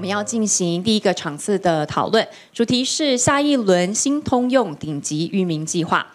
们要进行第一个场次的讨论，主题是下一轮新通用顶级域名计划。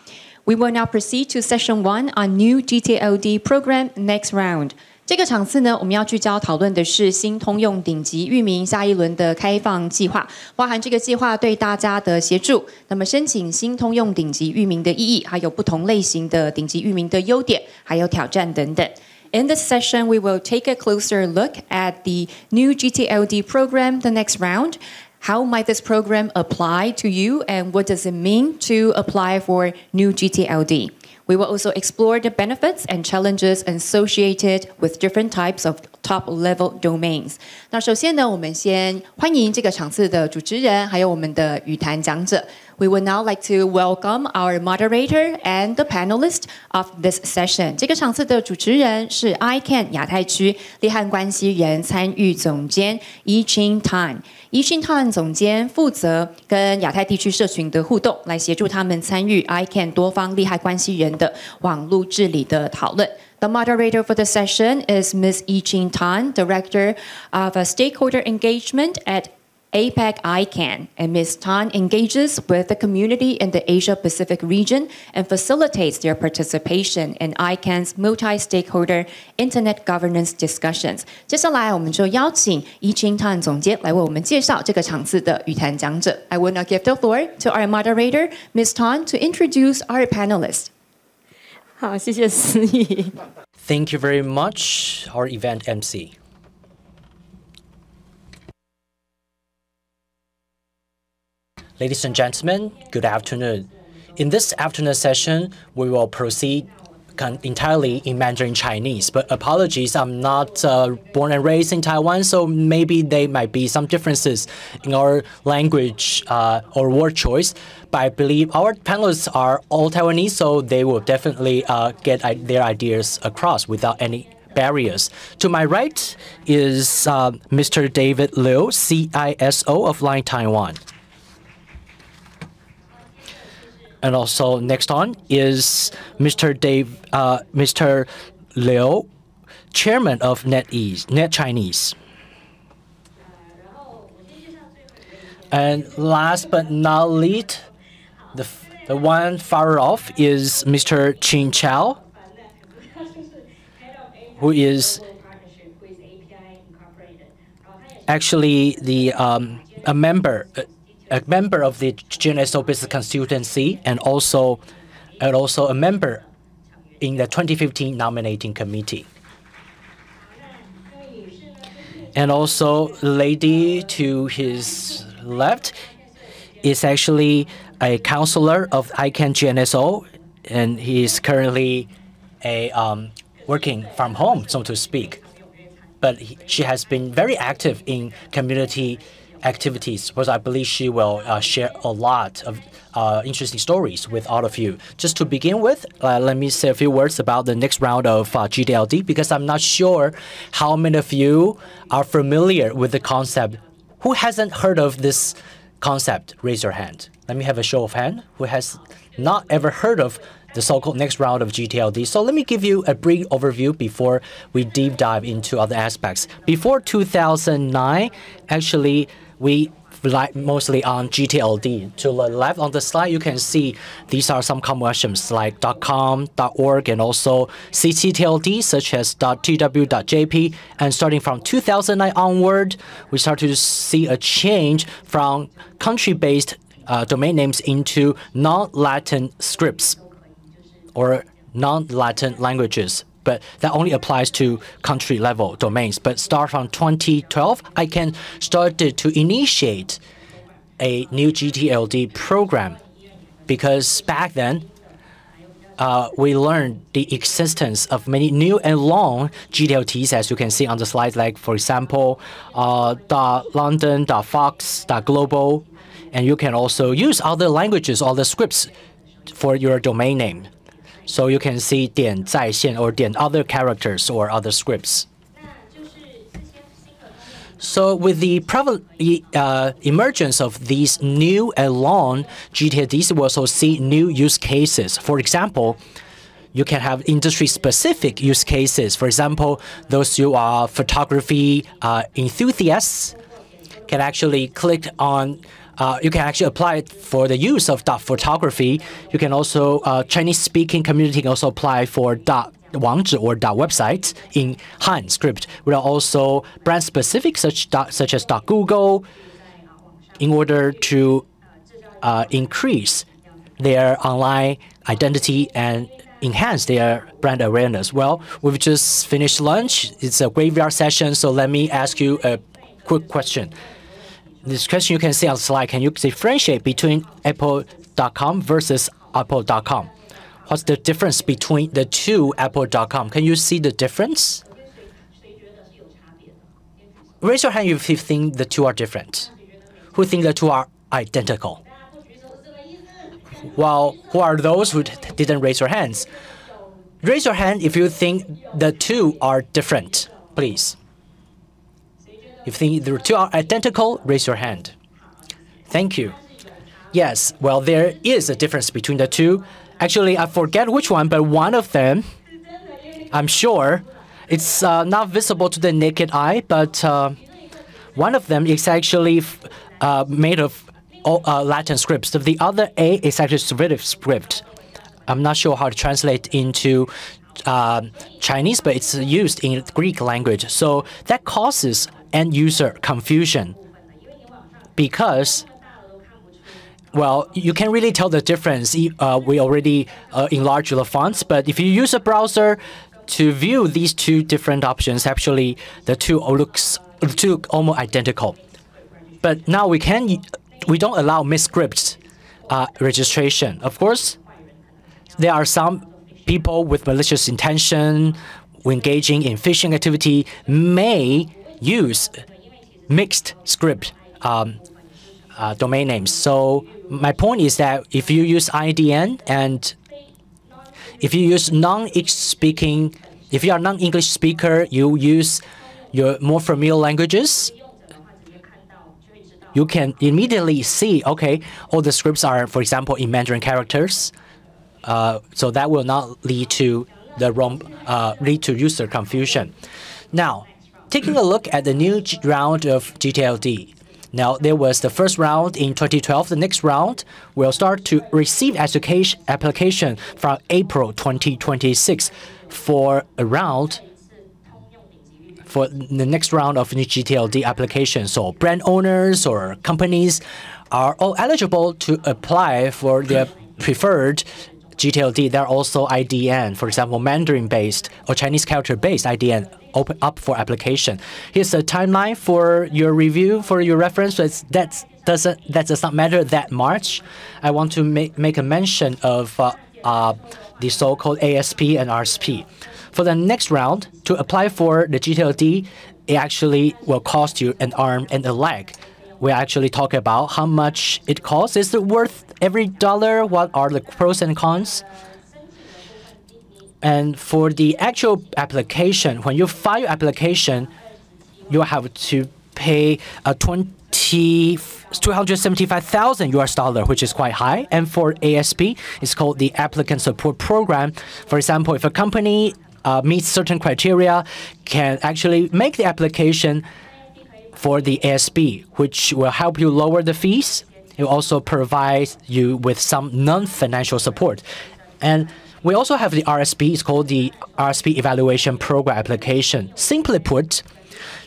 We will now proceed to Session 1 on new gTLD program next round. 这个场次呢，我们要聚焦讨论的是新通用顶级域名下一轮的开放计划，包含这个计划对大家的协助，那么申请新通用顶级域名的意义，还有不同类型的顶级域名的优点，还有挑战等等。In this session, we will take a closer look at the new gTLD program, the next round. How might this program apply to you, and what does it mean to apply for new gTLD? We will also explore the benefits and challenges associated with different types of top-level domains. 那首先呢，我们先欢迎这个场次的主持人，还有我们的语坛讲者。We would now like to welcome our moderator and the panelists of this session. 这个场次的主持人是 ICANN 亚太区利害关系人参与总监 Chyn。Chyn 总监负责跟亚太地区社群的互动，来协助他们参与 ICANN 多方利害关系人的网络治理的讨论。The moderator for the session is Ms. Chyn, Director of Stakeholder Engagement at APAC-ICANN, and Ms. Tan engages with the community in the Asia-Pacific region and facilitates their participation in ICANN's multi-stakeholder internet governance discussions. 接下来我们就邀请Chyn Tan 总监来为我们介绍这个场次的语坛讲者。I will now give the floor to our moderator, Ms. Tan, to introduce our panelists. 好，谢谢思怡。Thank you very much, our event MC. Ladies and gentlemen, good afternoon. In this afternoon session, we will proceed entirely in Mandarin Chinese, but apologies, I'm not born and raised in Taiwan, so maybe there might be some differences in our language or word choice, but I believe our panelists are all Taiwanese, so they will definitely get their ideas across without any barriers. To my right is Mr. David Liu, CISO of Line Taiwan. And also next on is Mr. Liu, Chairman of Net Chinese. And last but not least, the one far off is Mr. Chyn Chao, who is actually a member of the GNSO Business Consultancy and also a member in the 2015 nominating committee. And also the lady to his left is actually a counselor of ICANN GNSO, and he is currently working from home, so to speak. But she has been very active in community activities, because I believe she will share a lot of interesting stories with all of you. Just to begin with, let me say a few words about the next round of gTLD, because I'm not sure how many of you are familiar with the concept. Who hasn't heard of this concept? Raise your hand. Let me have a show of hands. Who has not ever heard of the so-called next round of gTLD? So let me give you a brief overview before we deep dive into other aspects. Before 2009, actually, we relied mostly on gTLD. To the left on the slide, you can see these are some conventions like .com, .org, and also ccTLD, such as .tw.jp. And starting from 2009 onward, we start to see a change from country-based domain names into non-Latin scripts or non-Latin languages. But that only applies to country-level domains. But start from 2012, ICANN started to initiate a new gTLD program, because back then, we learned the existence of many new and long gTLDs, as you can see on the slide, like, for example, .london, .fox, .global, and you can also use other languages, other scripts for your domain name. So you can see 点在线 or 点 other characters or other scripts. So with the emergence of these new and long gTLDs, we also see new use cases. For example, you can have industry-specific use cases. For example, those who are photography enthusiasts can actually click on. You can actually apply it for the use of photography. You can also Chinese-speaking community can also apply for .网址 or .website in Han script. We are also brand-specific such as .google in order to increase their online identity and enhance their brand awareness. Well, we've just finished lunch. It's a graveyard session, so let me ask you a quick question. This question you can see on the slide. Can you differentiate between Apple.com versus Apple.com? What's the difference between the two Apple.com? Can you see the difference? Raise your hand if you think the two are different. Who think the two are identical? Well, who are those who didn't raise your hands? Raise your hand if you think the two are different, please. If you think the two are identical, raise your hand. Thank you. Yes, well, there is a difference between the two. Actually, I forget which one, but one of them, I'm sure, it's not visible to the naked eye, but one of them is actually made of Latin script. So the other A is actually Semitic script. I'm not sure how to translate into Chinese, but it's used in Greek language. So that causes end user confusion because, well, you can really tell the difference. We already enlarged the fonts, but if you use a browser to view these two different options, actually the two look almost identical. But now we don't allow misscript registration. Of course, there are some people with malicious intention engaging in phishing activity may use mixed script domain names. So my point is that if you use IDN and if you use if you are non-English speaker, you use your more familiar languages, you can immediately see, okay, all the scripts are, for example, in Mandarin characters. So that will not lead to user confusion. Now, taking a look at the new round of gTLD. Now, there was the first round in 2012. The next round will start to receive application from April 2026 for the next round of new gTLD applications. So brand owners or companies are all eligible to apply for their preferred gTLD. There are also IDN, for example, Mandarin-based or Chinese character-based IDN open up for application. Here's a timeline for your review, for your reference. That does not matter that much. I want to make a mention of the so-called ASP and RSP. For the next round, to apply for the gTLD, it actually will cost you an arm and a leg. We actually talk about how much it costs. Is it worth every dollar? What are the pros and cons? And for the actual application, when you file your application, you have to pay $275,000 which is quite high. And for ASP, it's called the Applicant Support Program. For example, if a company meets certain criteria, can actually make the application for the ASP, which will help you lower the fees. It will also provide you with some non-financial support. And we also have the RSP. It's called the RSP Evaluation Program application. Simply put,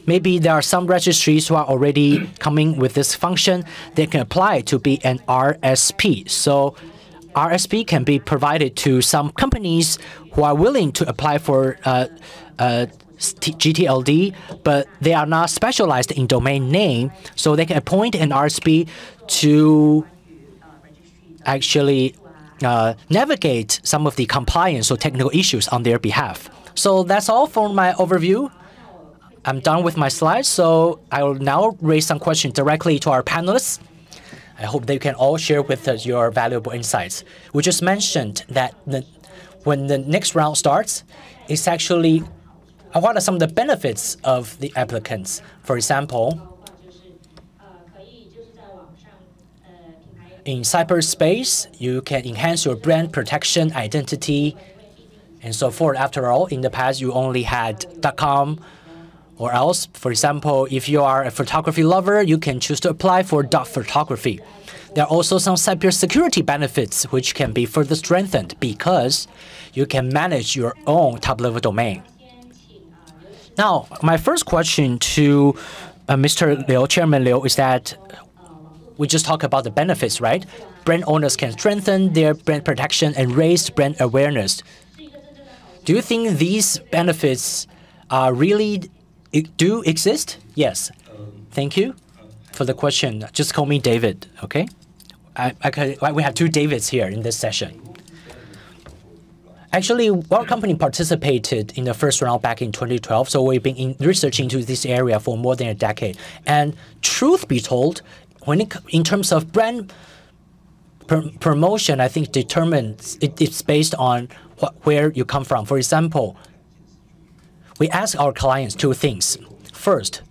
maybe there are some registries who are already coming with this function. They can apply to be an RSP. So RSP can be provided to some companies who are willing to apply for gTLD, but they are not specialized in domain name, so they can appoint an RSP to actually navigate some of the compliance or technical issues on their behalf. So that's all for my overview. I'm done with my slides, so I will now raise some questions directly to our panelists. I hope they can all share with us your valuable insights. We just mentioned that when the next round starts, it's actually what are some of the benefits of the applicants? For example, in cyberspace, you can enhance your brand protection, identity, and so forth. After all, in the past, you only had .com Or else, for example, if you are a photography lover, you can choose to apply for dot photography. There are also some cybersecurity benefits which can be further strengthened because you can manage your own top-level domain. Now, my first question to Mr. Liu, Chairman Liu, is that we just talked about the benefits, right? Brand owners can strengthen their brand protection and raise brand awareness. Do you think these benefits really do exist? Yes. Thank you for the question. Just call me David, okay? We have two Davids here in this session. Actually, our company participated in the first round back in 2012, so we've been researching into this area for more than a decade. And truth be told, in terms of brand promotion, I think it's based on where you come from. For example, we ask our clients two things. First,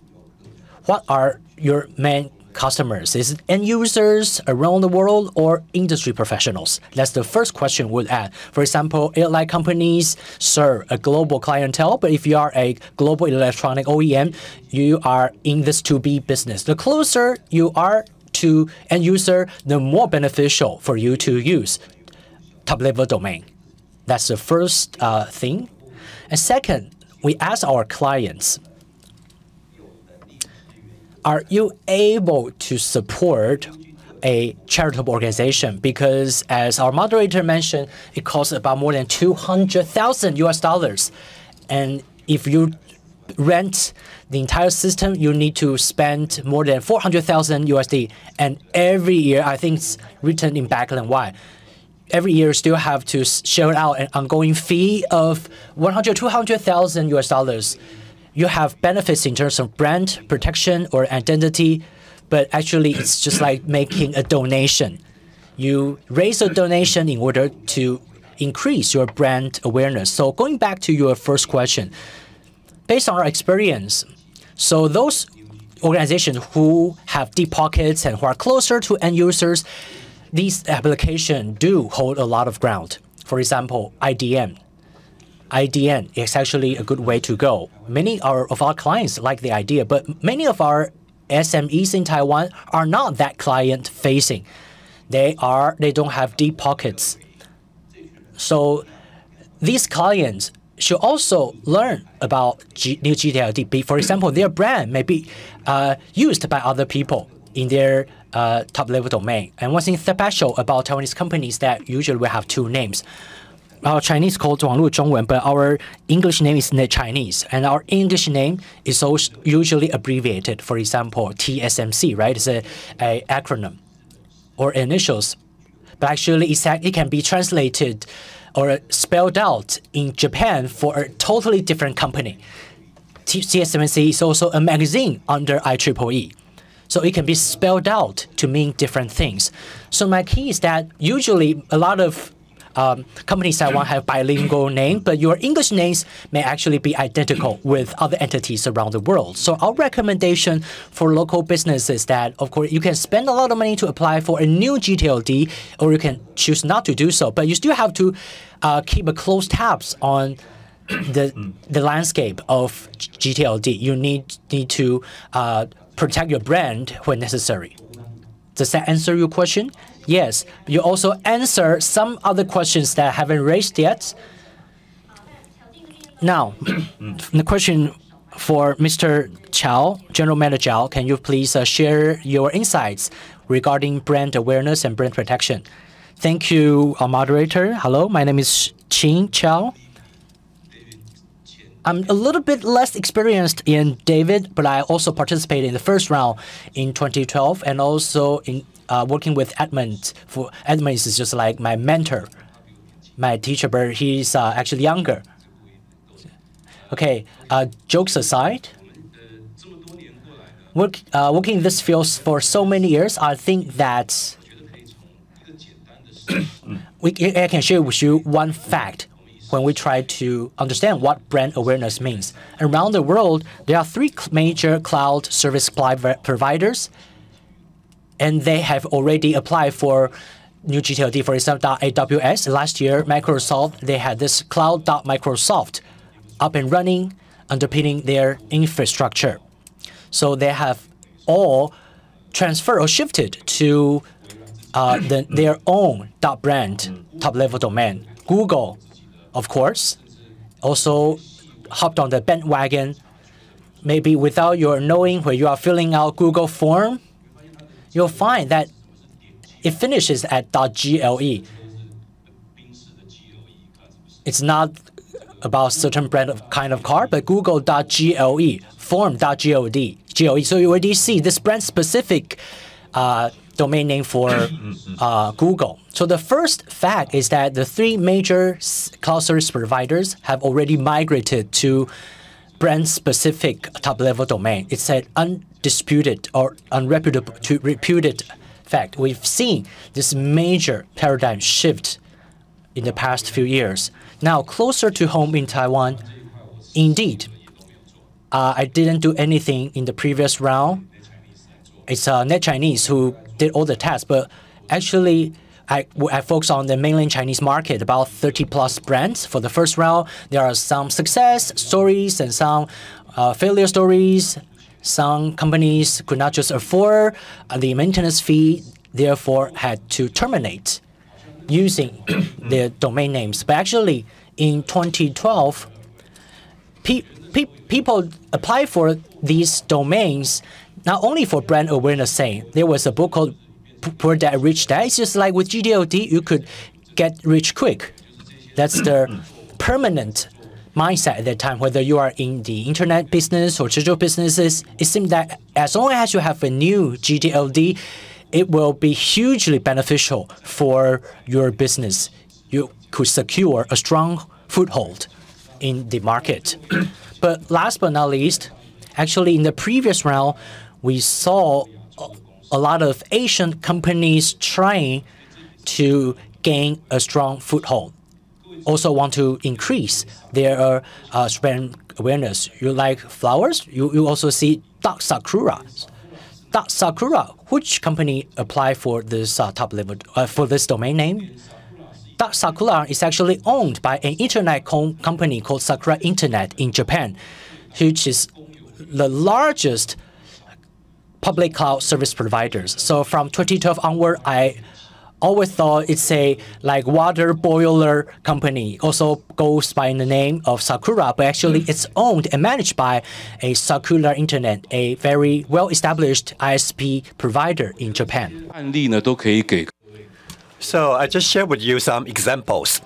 what are your main customers? Is it end users around the world or industry professionals? That's the first question we'd add. For example, airline companies serve a global clientele, but if you are a global electronic OEM, you are in this 2B business. The closer you are to end user, the more beneficial for you to use top-level domain. That's the first thing. And second, we ask our clients, are you able to support a charitable organization? Because as our moderator mentioned, it costs about more than $200,000. And if you rent the entire system, you need to spend more than $400,000. And every year, I think it's written in black and white, every year still have to shell out an ongoing fee of $200,000. You have benefits in terms of brand protection or identity, but actually it's just like making a donation. You raise a donation in order to increase your brand awareness. So going back to your first question, based on our experience, so those organizations who have deep pockets and who are closer to end users, these applications do hold a lot of ground. For example, IDN. IDN is actually a good way to go. Many of our clients like the idea, but many of our SMEs in Taiwan are not that client-facing. They don't have deep pockets. So these clients should also learn about new gTLD. For example, their brand may be used by other people in their top-level domain. And one thing special about Taiwanese companies that usually we have two names. Our Chinese called 网络中文, but our English name is not Chinese. And our English name is also usually abbreviated. For example, TSMC, right? It's a acronym or initials. But actually, it can be translated or spelled out in Japan for a totally different company. TSMC is also a magazine under IEEE. So it can be spelled out to mean different things. So my key is that usually a lot of companies in Taiwan have bilingual name, but your English names may actually be identical with other entities around the world. So our recommendation for local businesses is that, of course, you can spend a lot of money to apply for a new gTLD, or you can choose not to do so. But you still have to keep a close tabs on the landscape of gTLD. You need to protect your brand when necessary. Does that answer your question? Yes. You also answer some other questions that I haven't raised yet. Now, the question for Mr. Chao, General Manager Chao, can you please share your insights regarding brand awareness and brand protection? Thank you, our moderator. Hello, my name is Chyn Chao. I'm a little bit less experienced in David, but I also participated in the first round in 2012 and also in working with Edmund. Edmund is just like my mentor, my teacher, but he's actually younger. Okay, jokes aside, working in this field for so many years, I think that I can share with you one fact when we try to understand what brand awareness means. Around the world, there are 3 major cloud service providers, and they have already applied for new gTLD. For example, AWS. Last year, Microsoft, they had this cloud.Microsoft up and running underpinning their infrastructure. So they have all transferred or shifted to their own .brand top-level domain. Google, of course, also hopped on the bandwagon. Maybe without your knowing, when you are filling out Google form, you'll find that it finishes at .gle. It's not about certain brand of kind of car, but google.gle, form.gle. So you already see this brand-specific domain name for Google. So the first fact is that the three major cloud service providers have already migrated to brand-specific top-level domain. It's an undisputed or unreputed fact. We've seen this major paradigm shift in the past few years. Now, closer to home in Taiwan, indeed, I didn't do anything in the previous round. It's Net Chinese who did all the tasks, but actually, I focus on the mainland Chinese market, about 30-plus brands. For the first round, there are some success stories and some failure stories. Some companies could not just afford the maintenance fee, therefore had to terminate using their domain names. But actually, in 2012, people apply for these domains not only for brand awareness sake. There was a book called Poor Dad, Rich Dad. It's just like with gTLD, you could get rich quick. That's the permanent mindset at that time, whether you are in the internet business or digital businesses. It seems that as long as you have a new gTLD, it will be hugely beneficial for your business. You could secure a strong foothold in the market. But last but not least, actually in the previous round, we saw a lot of Asian companies trying to gain a strong foothold. Also want to increase their brand awareness. You like flowers? You also see Dark Sakura. Dark Sakura, which company applied for this top level for this domain name? Dark Sakura is actually owned by an internet company called Sakura Internet in Japan, which is the largest public cloud service providers. So from 2012 onward, I always thought it's a like water boiler company, also goes by the name of Sakura, but actually it's owned and managed by a Sakura Internet, a very well-established ISP provider in Japan. So I just share with you some examples.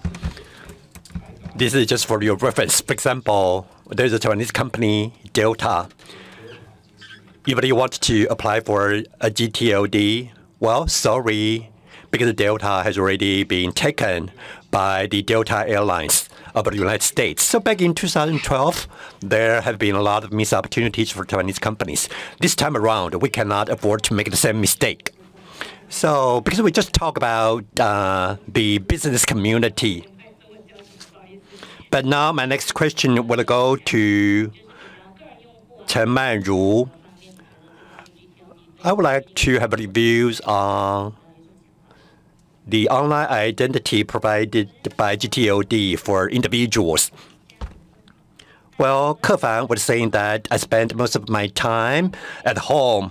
This is just for your reference. For example, there's a Chinese company, Delta. If you want to apply for a gTLD, well, sorry, because Delta has already been taken by the Delta Airlines of the United States. So back in 2012, there have been a lot of missed opportunities for Chinese companies. This time around, we cannot afford to make the same mistake. So because we just talk about the business community. But now my next question will go to Chen Manru. I would like to have reviews on the online identity provided by gTLD for individuals. Well, Kefan was saying that I spent most of my time at home.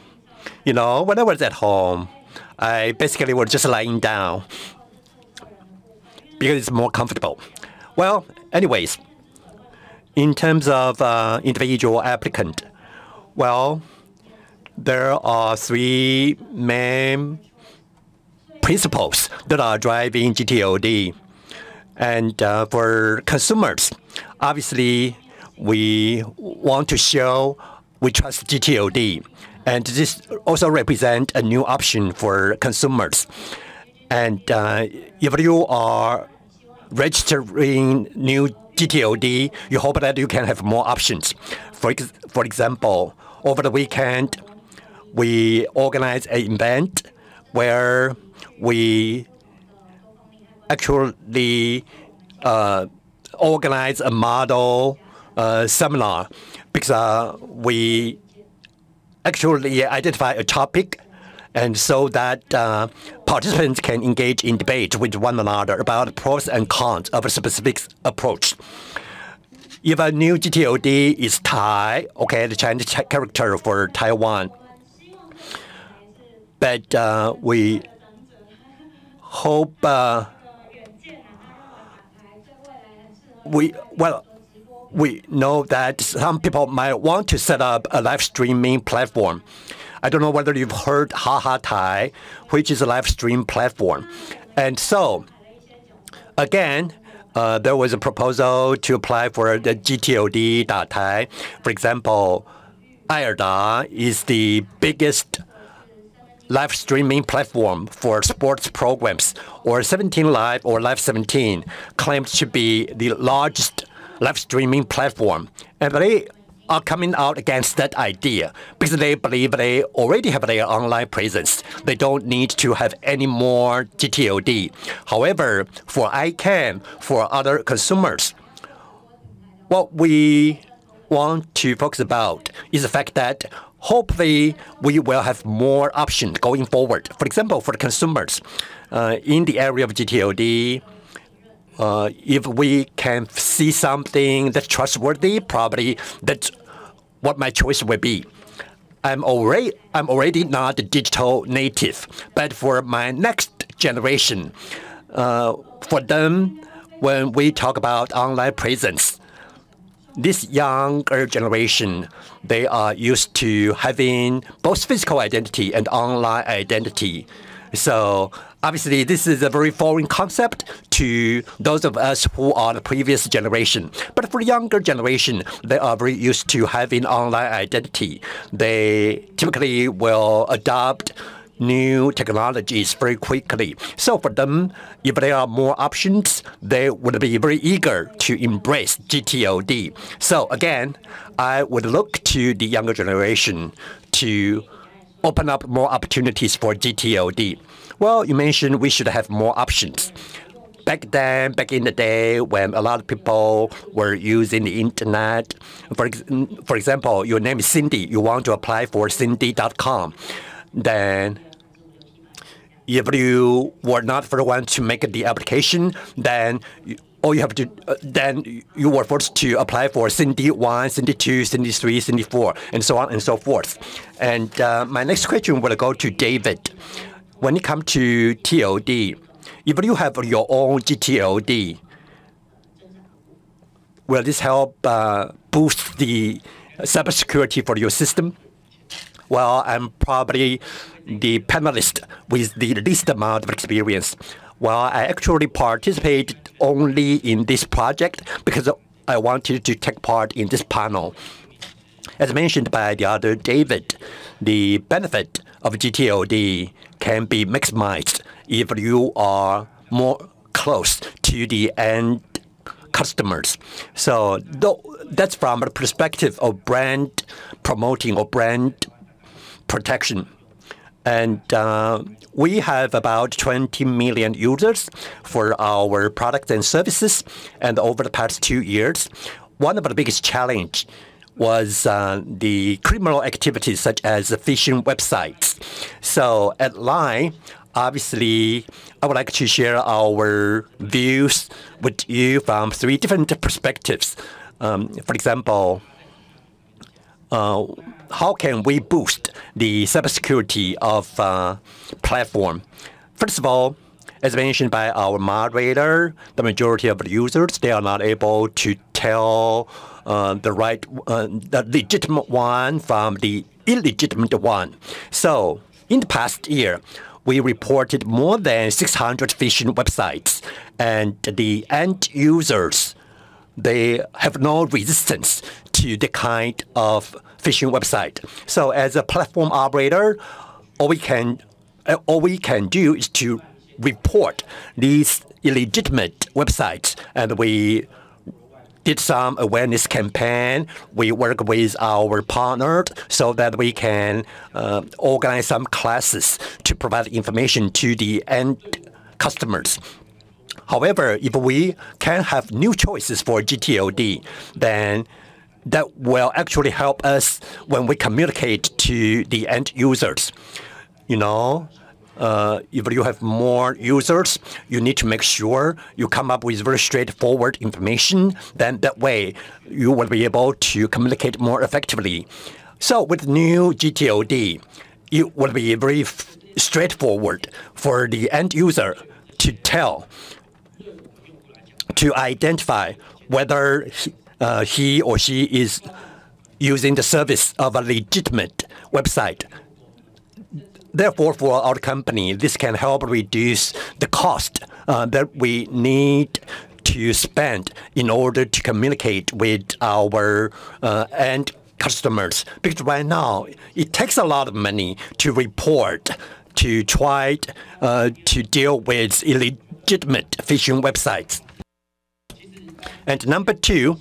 You know, when I was at home, I basically was just lying down because it's more comfortable. Well, anyways, in terms of individual applicant, well, there are three main principles that are driving gTLD. And for consumers, obviously, we want to show we trust gTLD. And this also represents a new option for consumers. And if you are registering new gTLD, you hope that you can have more options. For example, over the weekend, we organized an event where we actually organized a model seminar because we actually identify a topic, and so that participants can engage in debate with one another about pros and cons of a specific approach. if a new gTLD is Thai, okay, the Chinese character for Taiwan. But we hope we know that some people might want to set up a live streaming platform. I don't know whether you've heard Haha Thai, which is a live stream platform. And so, again, there was a proposal to apply for the gTLD.Thai. For example, IRDA is the biggest live streaming platform for sports programs, or 17 Live or Live 17 claimed to be the largest live streaming platform. And they are coming out against that idea because they believe they already have their online presence. They don't need to have any more gTLD. However, for ICANN, for other consumers, what we want to focus about is the fact that hopefully we will have more options going forward. For example, for the consumers, in the area of gTLD, if we can see something that's trustworthy, probably that's what my choice will be. I'm already not a digital native, but for my next generation, for them, when we talk about online presence, this younger generation, they are used to having both physical identity and online identity. So obviously, this is a very foreign concept to those of us who are the previous generation. But for younger generation, they are very used to having online identity. They typically will adopt new technologies very quickly. So for them, if there are more options, they would be very eager to embrace gTLD. So again, I would look to the younger generation to open up more opportunities for gTLD. Well, you mentioned we should have more options. Back in the day, when a lot of people were using the internet, for example, your name is Cindy, you want to apply for Cindy.com, then if you were not the one to make the application, then all you have to, then you were forced to apply for Cindy 1, Cindy 2, Cindy 3, Cindy 4, and so on and so forth. And my next question will go to David. When it comes to TLD, if you have your own gTLD, will this help boost the cybersecurity for your system? Well, I'm probably the panelist with the least amount of experience. Well, I actually participated only in this project because I wanted to take part in this panel. As mentioned by the other David, the benefit of gTLD can be maximized if you are more close to the end customers. So that's from the perspective of brand promoting or brand protection. And we have about 20 million users for our products and services. And over the past 2 years, one of the biggest challenges was the criminal activities such as phishing websites. So at Line, obviously, I would like to share our views with you from 3 different perspectives. For example, how can we boost the cybersecurity of platform? First of all, as mentioned by our moderator, the majority of the users, they are not able to tell the legitimate one from the illegitimate one. So in the past year, we reported more than 600 phishing websites, and the end users, they have no resistance to the kind of phishing website. So as a platform operator, all we can do is to report these illegitimate websites, and we did some awareness campaign. We work with our partners so that we can organize some classes to provide information to the end customers. However, if we can have new choices for gTLD, then that will actually help us when we communicate to the end users. You know, if you have more users, you need to make sure you come up with very straightforward information. Then that way, you will be able to communicate more effectively. So with new gTLD, it will be very straightforward for the end user to identify whether he or she is using the service of a legitimate website. Therefore, for our company, this can help reduce the cost that we need to spend in order to communicate with our end customers. Because right now, it takes a lot of money to report, to try to deal with illegitimate phishing websites. And number two,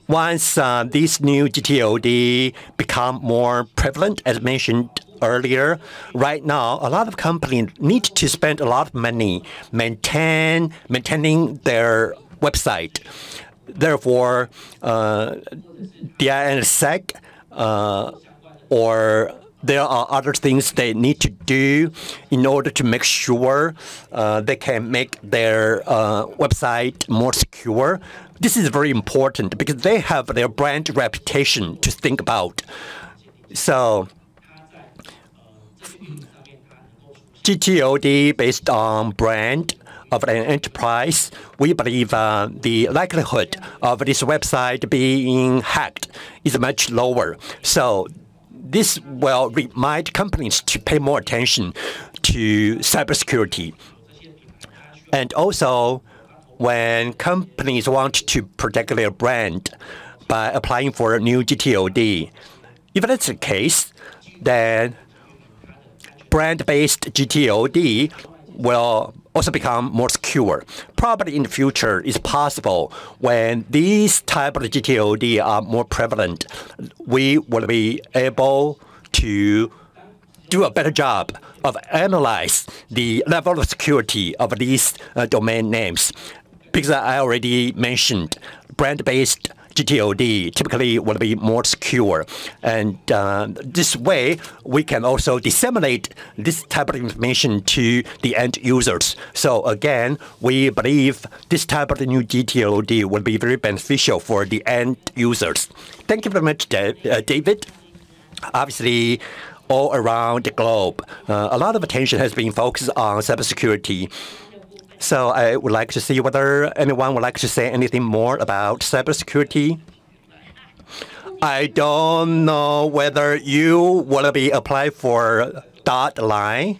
once these new gTLD become more prevalent, as mentioned earlier, right now a lot of companies need to spend a lot of money maintaining their website. Therefore, DINSEC or there are other things they need to do in order to make sure they can make their website more secure. This is very important because they have their brand reputation to think about. So gTLD based on brand of an enterprise, we believe the likelihood of this website being hacked is much lower. So this will remind companies to pay more attention to cybersecurity. And also, when companies want to protect their brand by applying for a new gTLD, if that's the case, then brand-based gTLD will also become more secure. Probably in the future, it's possible when these type of gTLD are more prevalent, we will be able to do a better job of analyze the level of security of these domain names. Because I already mentioned, brand-based gTLD typically will be more secure. And this way, we can also disseminate this type of information to the end users. So again, we believe this type of new gTLD will be very beneficial for the end users. Thank you very much, David. Obviously, all around the globe, a lot of attention has been focused on cybersecurity. So I would like to see whether anyone would like to say anything more about cybersecurity. I don't know whether you will be apply for dot line.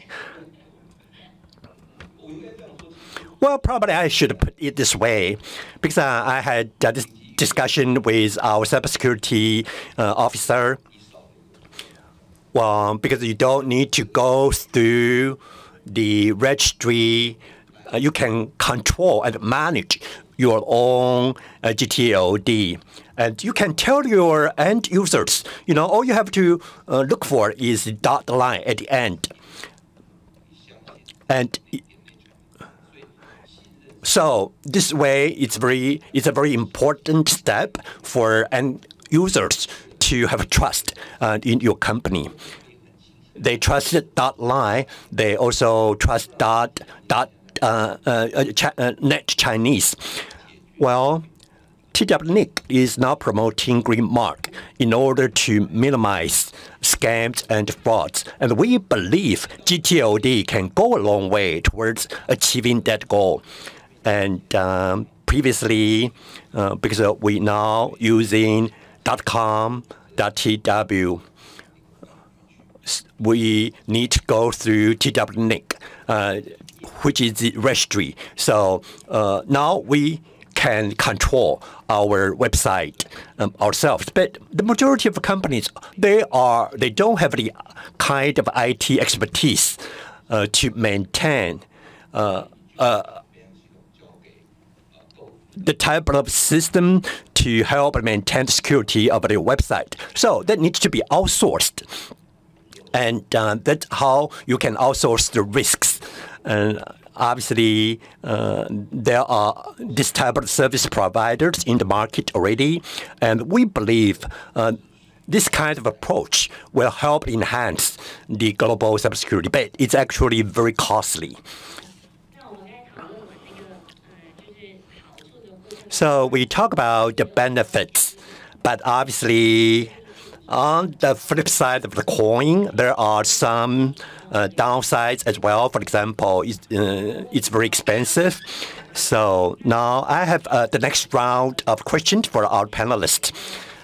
Well, probably I should put it this way, because I had this discussion with our cybersecurity officer. Well, because you don't need to go through the registry. You can control and manage your own gTLD. And you can tell your end users, all you have to look for is dot line at the end. And so this way, it's a very important step for end users to have trust in your company. They trust dot line. They also trust net Chinese. Well, TWNIC is now promoting green mark in order to minimize scams and frauds. And we believe gTLD can go a long way towards achieving that goal. And previously, because we now using .com, .tw, we need to go through TWNIC, which is the registry. So now we can control our website ourselves. But the majority of companies, they don't have the kind of IT expertise to maintain the type of system to help maintain the security of their website. So that needs to be outsourced. And that's how you can outsource the risks. And obviously, there are this type of service providers in the market already. And we believe this kind of approach will help enhance the global cybersecurity, but it's actually very costly. So we talk about the benefits, but obviously on the flip side of the coin, there are some downsides as well. For example, it's very expensive. So now I have the next round of questions for our panelists.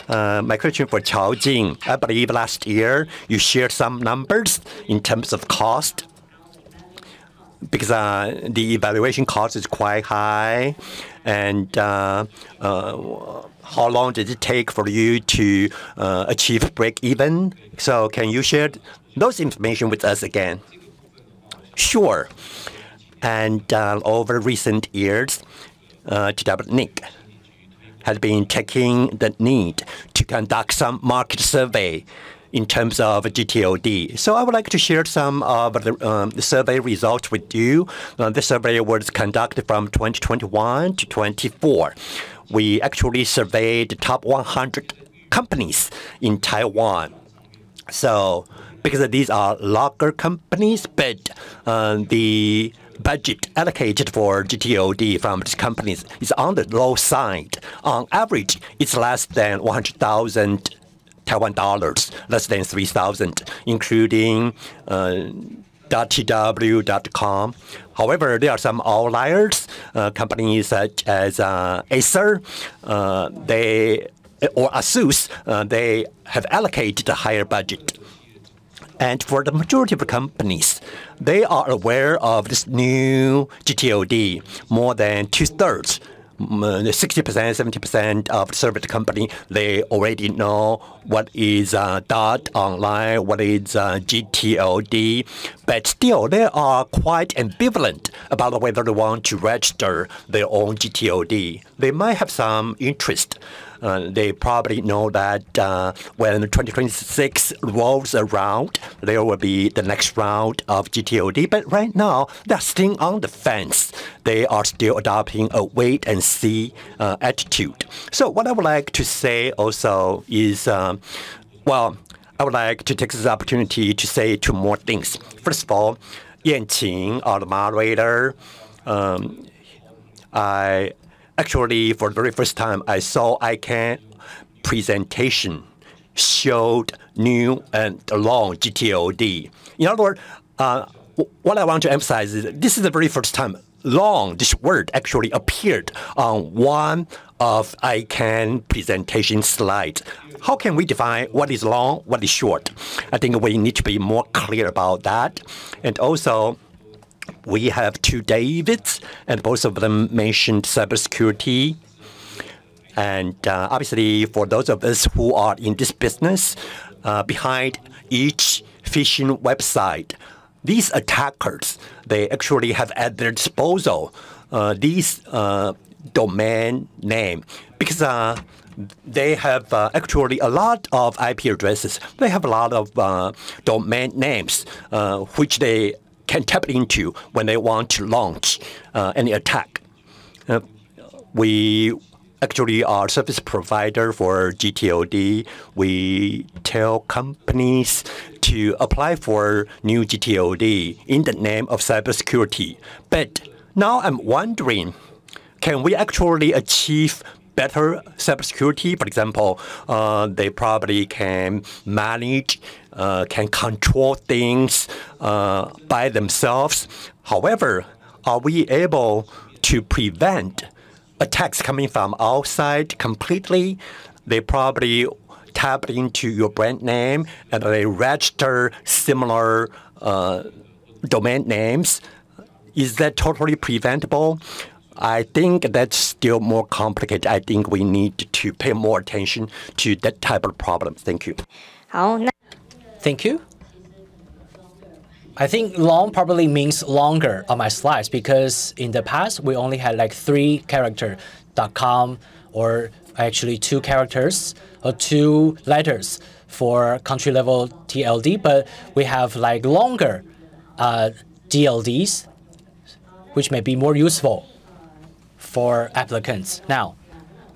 My question for Chyn. I believe last year you shared some numbers in terms of cost, because the evaluation cost is quite high. And how long did it take for you to achieve break-even? So can you share those information with us again? Sure. And over recent years, TWNIC has been taking the need to conduct some market survey in terms of gTLD. So I would like to share some of the survey results with you. The survey was conducted from 2021 to 24. We actually surveyed the top 100 companies in Taiwan. So because these are larger companies, but the budget allocated for gTLD from these companies is on the low side. On average, it's less than 100,000 Taiwan dollars, less than 3,000, including .tw.com. However, there are some outliers. Companies such as Acer, or Asus, they have allocated a higher budget. And for the majority of the companies, they are aware of this new gTLD. More than 2/3, 60%, 70% of surveyed company, they already know what is DOT online, what is gTLD. But still, they are quite ambivalent about whether they want to register their own gTLD. They might have some interest. They probably know that when 2026 rolls around, there will be the next round of gTLD. But right now, they're still on the fence. They are still adopting a wait-and-see attitude. So what I would like to say also is, I would like to take this opportunity to say two more things. First of all, Yien, our moderator, Actually, for the very first time, I saw ICANN presentation showed new and long gTLD. In other words, what I want to emphasize is this is the very first time long, this word actually appeared on one of ICANN presentation slides. How can we define what is long, what is short? I think we need to be more clear about that. And also, we have two Davids, and both of them mentioned cybersecurity. And obviously, for those of us who are in this business, behind each phishing website, these attackers, they actually have at their disposal these domain name, because they have actually a lot of IP addresses. They have a lot of domain names, which they can tap into when they want to launch any attack. We actually are service provider for gTLD. We tell companies to apply for new gTLD in the name of cybersecurity. But now I'm wondering, can we actually achieve better cybersecurity? For example, they probably can manage, can control things by themselves. However, are we able to prevent attacks coming from outside completely? They probably tap into your brand name and they register similar domain names. Is that totally preventable? I think that's still more complicated. I think we need to pay more attention to that type of problem. Thank you. Thank you. I think long probably means longer on my slides, because in the past we only had like 3 character .com, or actually 2 characters or 2 letters for country level TLD, but we have like longer DLDs, which may be more useful for applicants. Now,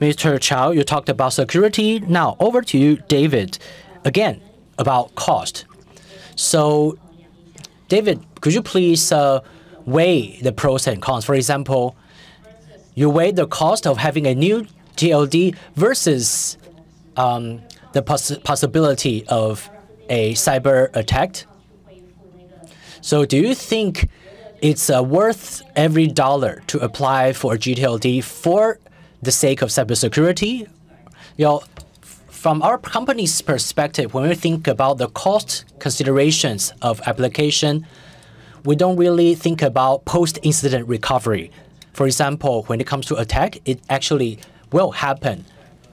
Mr. Chow, you talked about security. Now, over to you, David. again, about cost. So, David, could you please weigh the pros and cons? For example, you weigh the cost of having a new gTLD versus the possibility of a cyber attack. So do you think it's worth every dollar to apply for a gTLD for the sake of cybersecurity? From our company's perspective, when we think about the cost considerations of application, we don't really think about post-incident recovery. For example, when it comes to attack, it actually will happen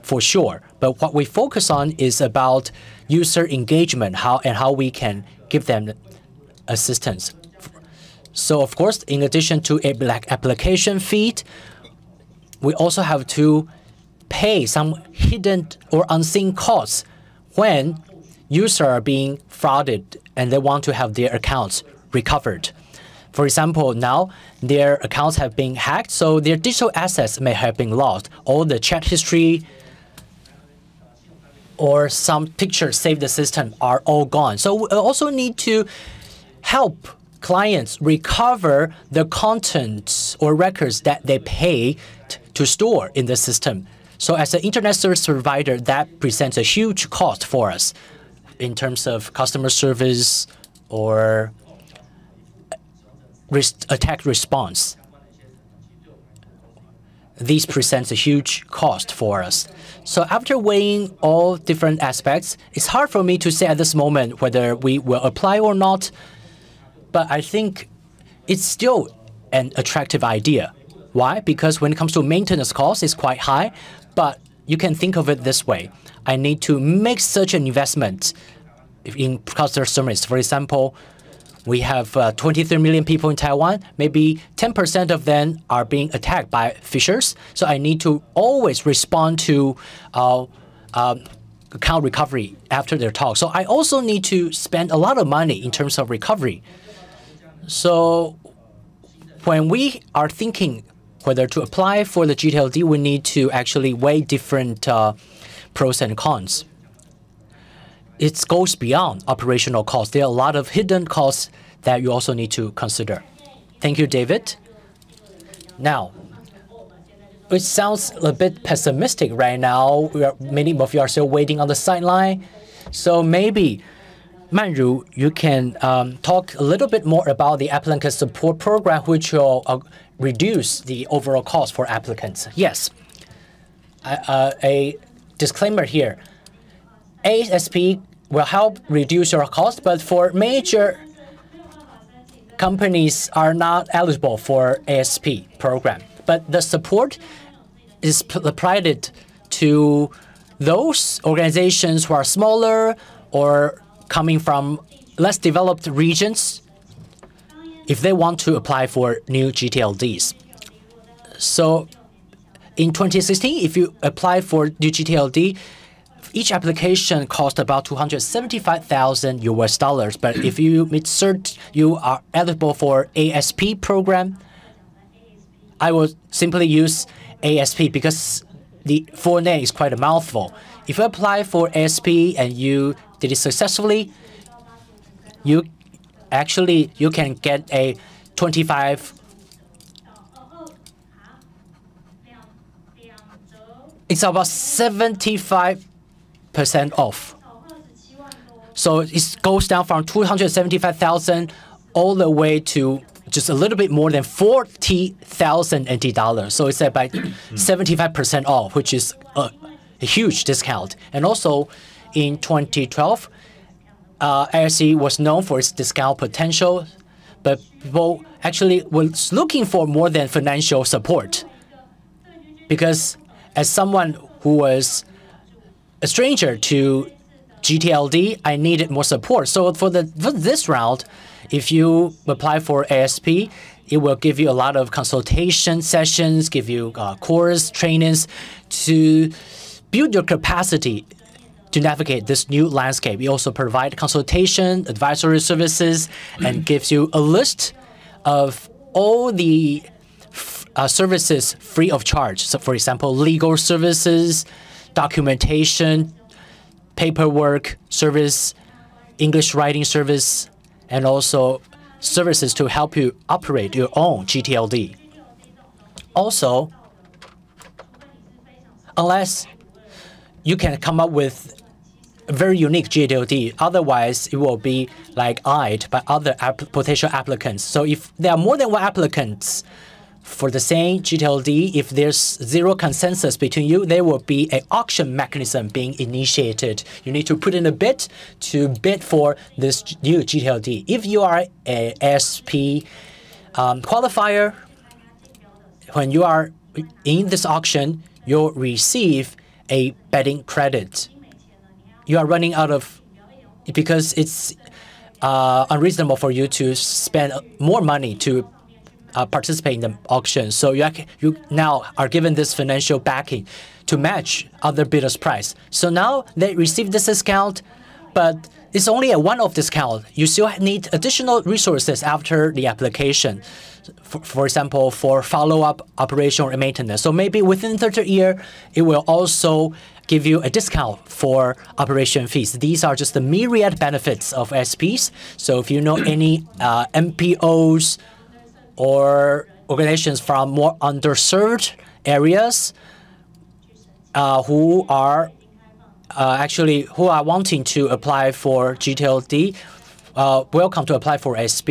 for sure. But what we focus on is about user engagement, how we can give them assistance. So of course, in addition to a application fee, we also have to pay some hidden or unseen costs when users are being frauded and they want to have their accounts recovered. For example, now their accounts have been hacked, so their digital assets may have been lost. All the chat history or some pictures saved in the system are all gone. So we also need to help clients recover the contents or records that they pay to store in the system. So as an internet service provider, that presents a huge cost for us in terms of customer service or attack response. These presents a huge cost for us. So after weighing all different aspects, it's hard for me to say at this moment whether we will apply or not, but I think it's still an attractive idea. Why? Because when it comes to maintenance costs, it's quite high, but you can think of it this way. I need to make such an investment in customer service. For example, we have 23 million people in Taiwan. Maybe 10% of them are being attacked by phishers. So I need to always respond to account recovery after their talk. So I also need to spend a lot of money in terms of recovery. So when we are thinking whether to apply for the gTLD, we need to actually weigh different pros and cons. It goes beyond operational costs. There are a lot of hidden costs that you also need to consider. Thank you, David. Now, it sounds a bit pessimistic right now. Many of you are still waiting on the sideline. So maybe, Manru, you can talk a little bit more about the applicant support program, which will reduce the overall cost for applicants. Yes. A disclaimer here. ASP will help reduce your cost, but for major companies are not eligible for ASP program. But the support is provided to those organizations who are smaller or coming from less developed regions if they want to apply for new gTLDs. So in 2016, if you apply for new gTLD, each application cost about $275,000. But if you meet cert, you are eligible for ASP program. I will simply use ASP because the full name is quite a mouthful. If you apply for ASP and you did it successfully, you can get a 25. It's about 75% off. So it goes down from 275,000 all the way to just a little bit more than 40,000 NT dollars. So it's about 75% off, which is a huge discount. And also in 2012, ASC was known for its discount potential, but people actually were looking for more than financial support. Because as someone who was a stranger to gTLD, I needed more support. So for this round, if you apply for ASP, it will give you a lot of consultation sessions, give you course trainings to build your capacity to navigate this new landscape. We also provide consultation, advisory services, and gives you a list of all the services free of charge. So for example, legal services, documentation, paperwork service, English writing service, and also services to help you operate your own gTLD. Also, unless you can come up with a very unique gTLD, otherwise it will be like eyed by other potential applicants. So if there are more than one applicants for the same gTLD, if there's zero consensus between you, there will be an auction mechanism being initiated. You need to put in a bid to bid for this new gTLD. If you are a ASP qualifier, when you are in this auction, you'll receive a betting credit. You are running out of, because it's unreasonable for you to spend more money to participate in the auction. So you now are given this financial backing to match other bidders' price. So now they receive this discount, but it's only a one-off discount. You still need additional resources after the application. For example, for follow-up operation or maintenance. So maybe within the third year, it will also give you a discount for operation fees. These are just the myriad benefits of SPs. So if you know any MPOs or organizations from more underserved areas who are wanting to apply for gTLD, welcome to apply for SP.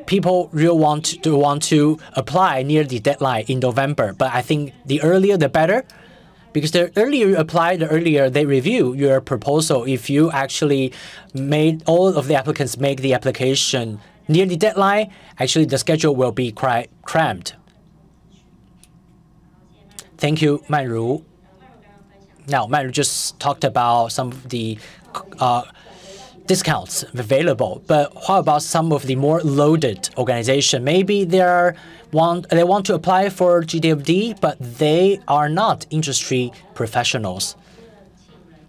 People really want to apply near the deadline in November, but I think the earlier the better, because the earlier you apply, the earlier they review your proposal. If you actually made all of the applicants make the application near the deadline, actually the schedule will be quite cramped. Thank you, Manru. Now, Manru just talked about some of the discounts available, but how about some of the more loaded organizations? Maybe they want to apply for gTLD, but they are not industry professionals.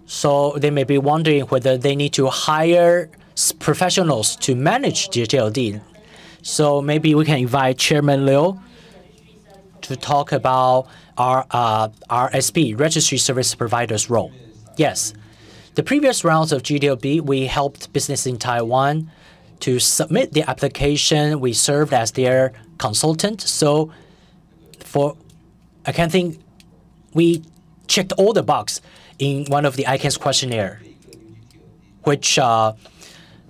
So they may be wondering whether they need to hire professionals to manage gTLD. So maybe we can invite Chairman Liu to talk about our RSP, Registry Service Provider's role. Yes. The previous rounds of gTLD, we helped business in Taiwan to submit the application. We served as their consultant. So I can think we checked all the boxes in one of the ICANN's questionnaire, which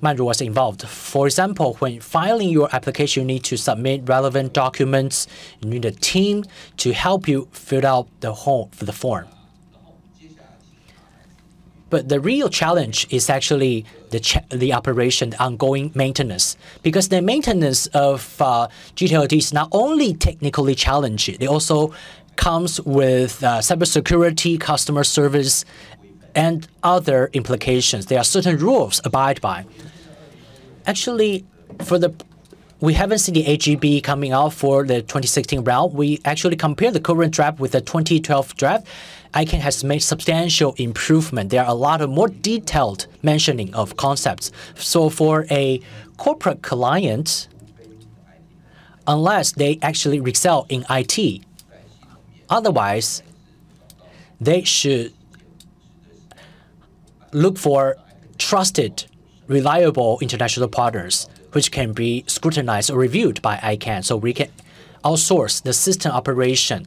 Manru was involved. For example, when filing your application, you need to submit relevant documents. You need a team to help you fill out the form. But the real challenge is actually the operation, the ongoing maintenance, because the maintenance of gTLD is not only technically challenging, it also comes with cybersecurity, customer service, and other implications. There are certain rules abide by. Actually, we haven't seen the AGB coming out for the 2016 round. We actually compared the current draft with the 2012 draft. ICANN has made substantial improvement. There are a lot of more detailed mentioning of concepts. So for a corporate client, unless they actually excel in IT, otherwise, they should look for trusted, reliable international partners which can be scrutinized or reviewed by ICANN. So we can outsource the system operation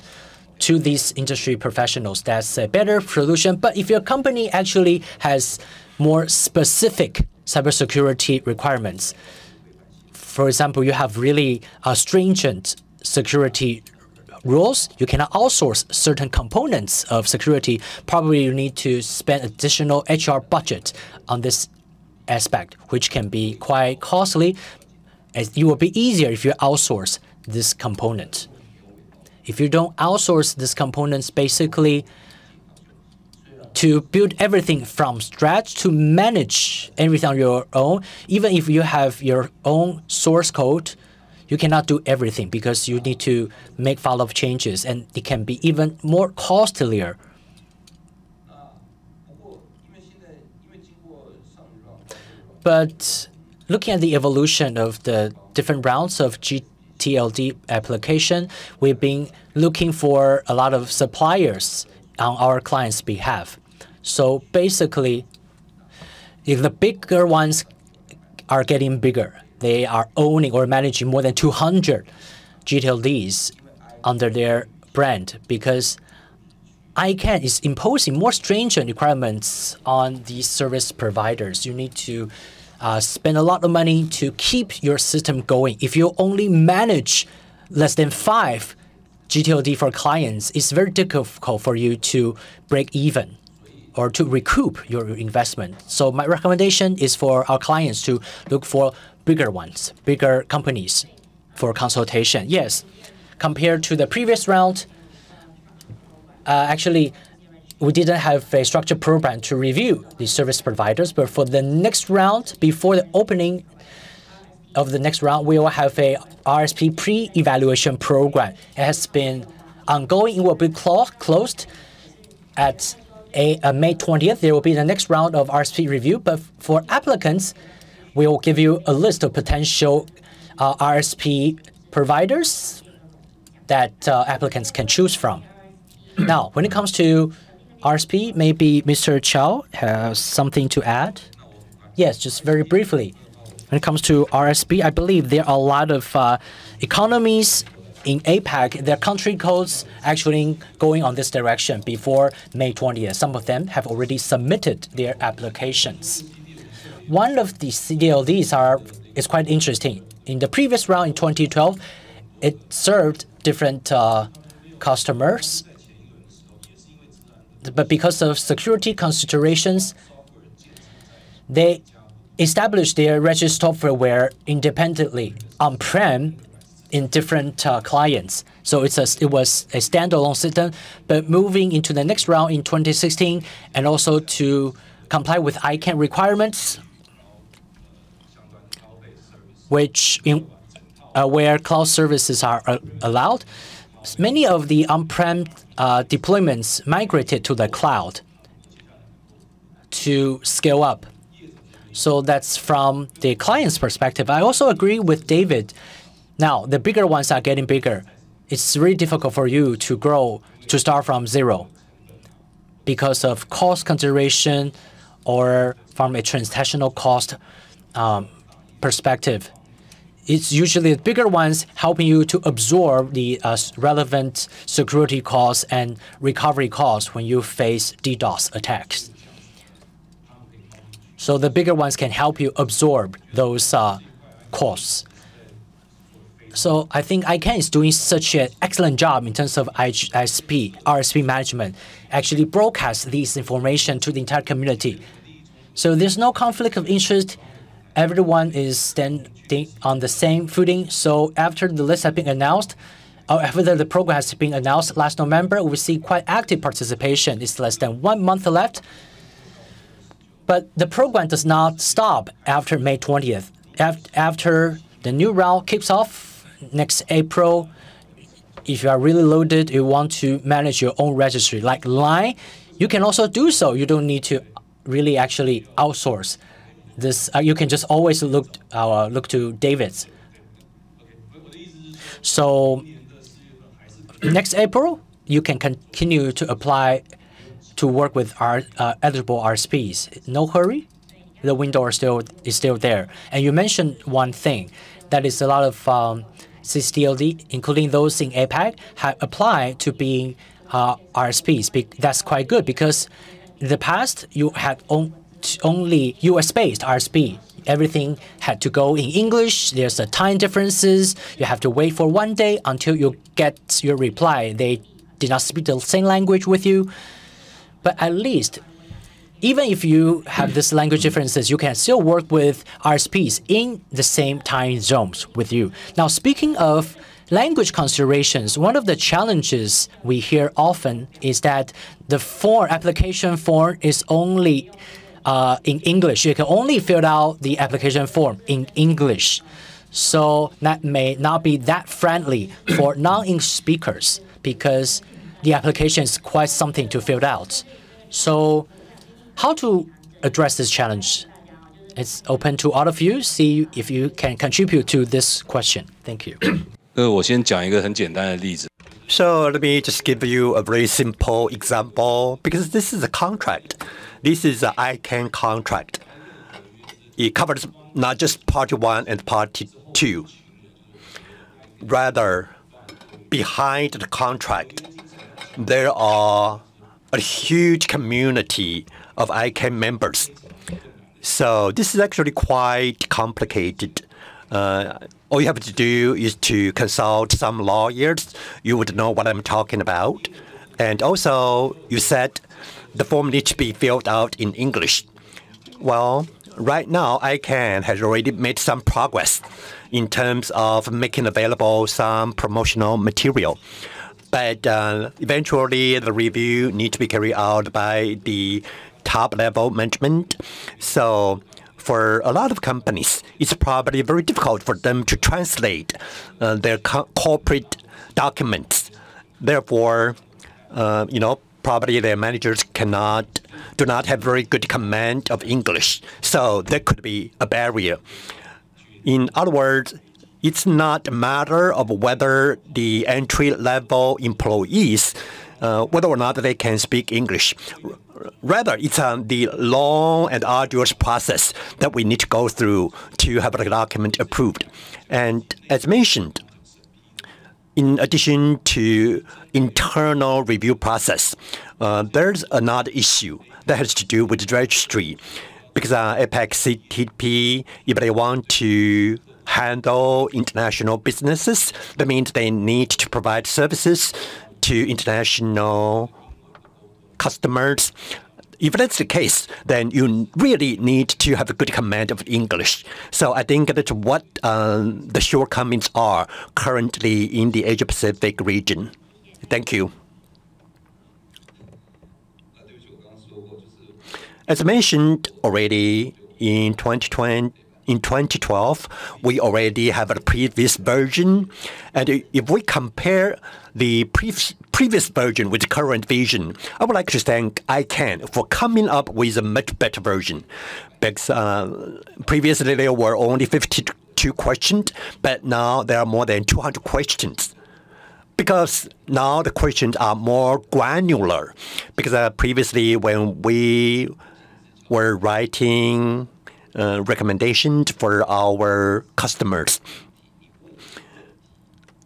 to these industry professionals. That's a better solution. But if your company actually has more specific cybersecurity requirements, for example, you have really stringent security rules, you cannot outsource certain components of security, probably you need to spend additional HR budget on this aspect, which can be quite costly, as it will be easier if you outsource this component. If you don't outsource these components, basically to build everything from scratch, to manage everything on your own, even if you have your own source code, you cannot do everything because you need to make follow-up changes, and it can be even more costlier. But looking at the evolution of the different rounds of gTLD application, we've been looking for a lot of suppliers on our clients' behalf. So basically, if the bigger ones are getting bigger, they are owning or managing more than 200 gTLDs under their brand, because ICANN is imposing more stringent requirements on these service providers. You need to spend a lot of money to keep your system going. If you only manage less than 5 gTLD for clients, it's very difficult for you to break even or to recoup your investment. So my recommendation is for our clients to look for bigger ones, bigger companies for consultation. Yes, compared to the previous round, actually, we didn't have a structured program to review the service providers, but for the next round, before the opening of the next round, we will have a RSP pre-evaluation program. It has been ongoing. It will be closed at May 20th. There will be the next round of RSP review, but for applicants, we will give you a list of potential RSP providers that applicants can choose from. Now, when it comes to RSP, maybe Mr. Chow has something to add? Yes, just very briefly. When it comes to RSP, I believe there are a lot of economies in APAC, their country codes actually going on this direction before May 20th. Some of them have already submitted their applications. One of the gTLDs is quite interesting. In the previous round in 2012, it served different customers. But because of security considerations, they established their registered software independently on-prem in different clients. So it was a standalone system, but moving into the next round in 2016 and also to comply with ICANN requirements, where cloud services are allowed, many of the on-prem deployments migrated to the cloud to scale up. So that's from the client's perspective. I also agree with David. Now, the bigger ones are getting bigger. It's really difficult for you to grow, to start from zero because of cost consideration or from a transactional cost perspective. It's usually the bigger ones helping you to absorb the relevant security costs and recovery costs when you face DDoS attacks. So the bigger ones can help you absorb those costs. So I think ICANN is doing such an excellent job in terms of RSP management, actually broadcast this information to the entire community. So there's no conflict of interest. Everyone is standing on the same footing. So after the list has been announced, or after the program has been announced last November, we see quite active participation. It's less than 1 month left. But the program does not stop after May 20th. After the new round kicks off next April, if you are really loaded, you want to manage your own registry, like Line, you can also do so. You don't need to really actually outsource this. You can just always look to David's. So next April, you can continue to apply to work with our eligible RSPs. No hurry. The window is still there. And you mentioned one thing, that is a lot of gTLD, including those in APAC, have applied to being RSPs. That's quite good because in the past, you had only US-based RSP. Everything had to go in English. There's a time differences. You have to wait for 1 day until you get your reply. They did not speak the same language with you. But at least, even if you have this language differences, you can still work with RSPs in the same time zones with you. Now, speaking of language considerations, one of the challenges we hear often is that the application form is only in English. You can only fill out the application form in English. So that may not be that friendly for non-English speakers because the application is quite something to fill out. So how to address this challenge? It's open to all of you. See if you can contribute to this question. Thank you. 我先讲一个很简单的例子。So let me just give you a very simple example because this is a contract. This is an ICANN contract. It covers not just Party 1 and Party 2. Rather, behind the contract, there are a huge community of ICANN members. So this is actually quite complicated. All you have to do is to consult some lawyers. You would know what I'm talking about. And also, you said the form needs to be filled out in English. Well, right now, ICANN has already made some progress in terms of making available some promotional material. But eventually, the review needs to be carried out by the top-level management. So for a lot of companies, it's probably very difficult for them to translate their corporate documents. Therefore, probably their managers do not have very good command of English. So there could be a barrier. In other words, it's not a matter of whether the entry-level employees, whether or not they can speak English. Rather, it's the long and arduous process that we need to go through to have the document approved. And as mentioned, in addition to internal review process, there's another issue that has to do with the registry. Because APAC-TWNIC, if they want to handle international businesses, that means they need to provide services to international customers. If that's the case, then you really need to have a good command of English. So I think that's what the shortcomings are currently in the Asia-Pacific region. Thank you. As mentioned already, in 2012, we already have a previous version. And if we compare the previous version with the current version, I would like to thank ICANN for coming up with a much better version. Because previously there were only 52 questions, but now there are more than 200 questions. Because now the questions are more granular. Because previously when we were writing recommendations for our customers,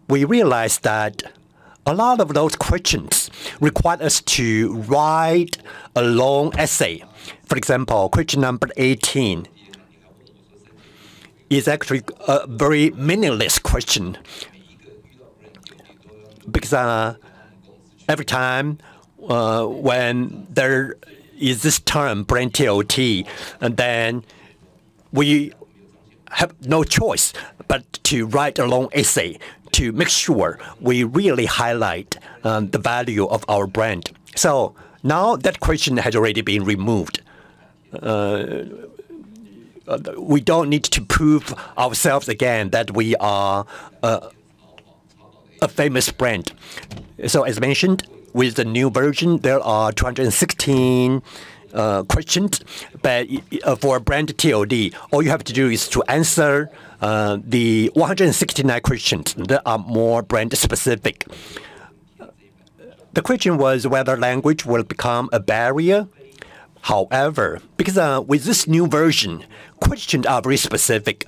we realized that a lot of those questions require us to write a long essay. For example, question number 18 is actually a very meaningless question. Because every time when there is this term, brand TOT, and then we have no choice but to write a long essay to make sure we really highlight the value of our brand. So now that question has already been removed. We don't need to prove ourselves again that we are a famous brand. So as mentioned, with the new version, there are 216 questions. But for brand TOD, all you have to do is to answer the 169 questions that are more brand specific. The question was whether language will become a barrier. However, because with this new version, questions are very specific.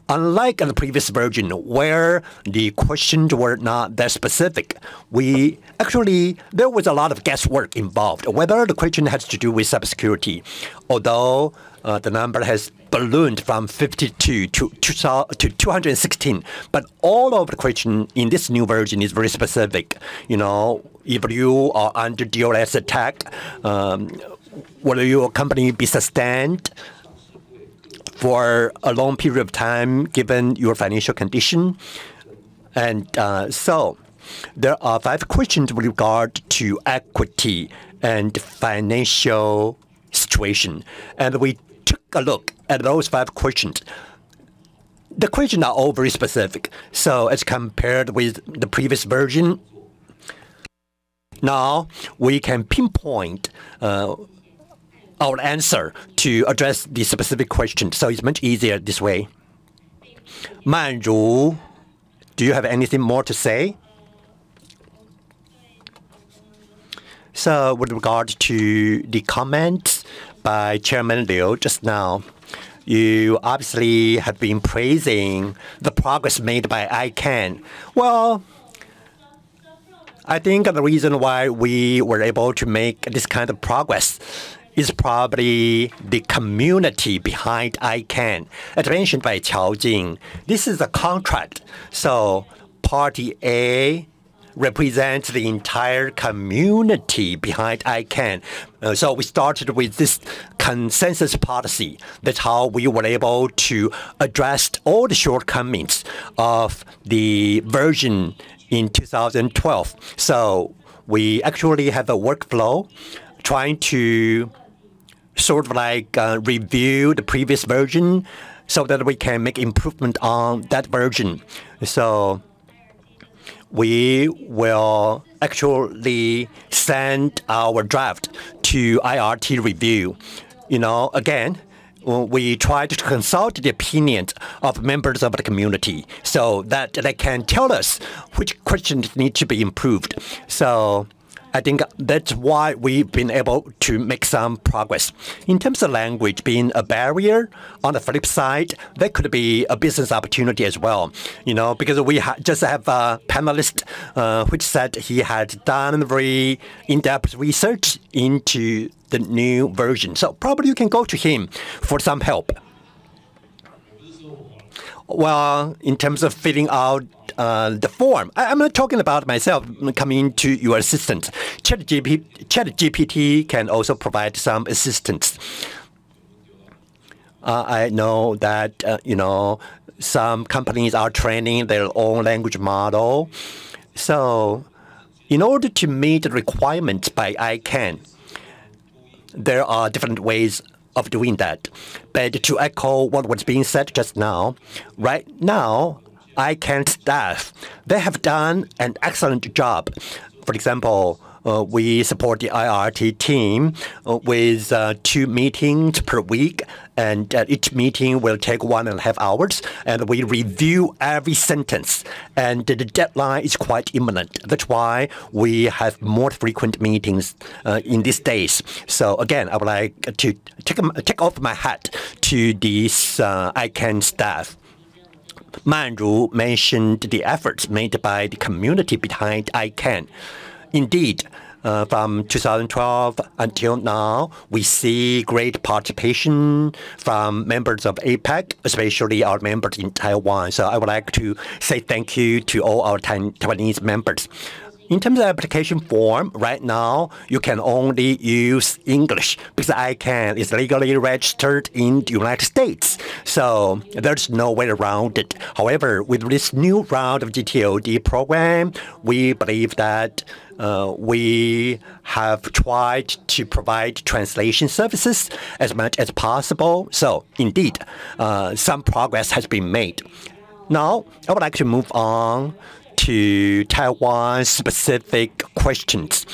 Unlike the previous version, where the questions were not that specific, there was a lot of guesswork involved, whether the question has to do with cybersecurity. Although the number has ballooned from 52 to 216, but all of the question in this new version is very specific. If you are under DOS attack, will your company be sustained for a long period of time given your financial condition? And so there are 5 questions with regard to equity and financial situation. And we took a look at those 5 questions. The questions are all very specific. So as compared with the previous version, now we can pinpoint our answer to address the specific question. So it's much easier this way. Manru, do you have anything more to say? So with regard to the comments by Chairman Liu just now, you obviously have been praising the progress made by ICANN. Well, I think the reason why we were able to make this kind of progress is probably the community behind ICANN. As mentioned by Chyn, this is a contract. So Party A represents the entire community behind ICANN. So we started with this consensus policy. That's how we were able to address all the shortcomings of the version in 2012. So we actually have a workflow trying to sort of like review the previous version so that we can make improvement on that version. So we will actually send our draft to IRT review. Again, we try to consult the opinions of members of the community so that they can tell us which questions need to be improved. So I think that's why we've been able to make some progress. In terms of language being a barrier, on the flip side, that could be a business opportunity as well. Because we just have a panelist which said he had done very in-depth research into the new version. So probably you can go to him for some help. Well, in terms of filling out the form, I'm not talking about myself coming to your assistance. ChatGPT can also provide some assistance. I know that, some companies are training their own language model. So in order to meet the requirements by ICANN, there are different ways of doing that. But to echo what was being said just now, right now, ICANN staff, they have done an excellent job. For example, we support the IRT team with 2 meetings per week, and each meeting will take 1.5 hours, and we review every sentence, and the deadline is quite imminent. That's why we have more frequent meetings in these days. So again, I would like to take off my hat to these ICANN staff. Manru mentioned the efforts made by the community behind ICANN. Indeed, from 2012 until now, we see great participation from members of APAC, especially our members in Taiwan. So I would like to say thank you to all our Taiwanese members. In terms of application form, right now, you can only use English because ICANN is legally registered in the United States. So there's no way around it. However, with this new round of gTLD program, we believe that we have tried to provide translation services as much as possible. So indeed, some progress has been made. Now, I would like to move on to Taiwan-specific questions,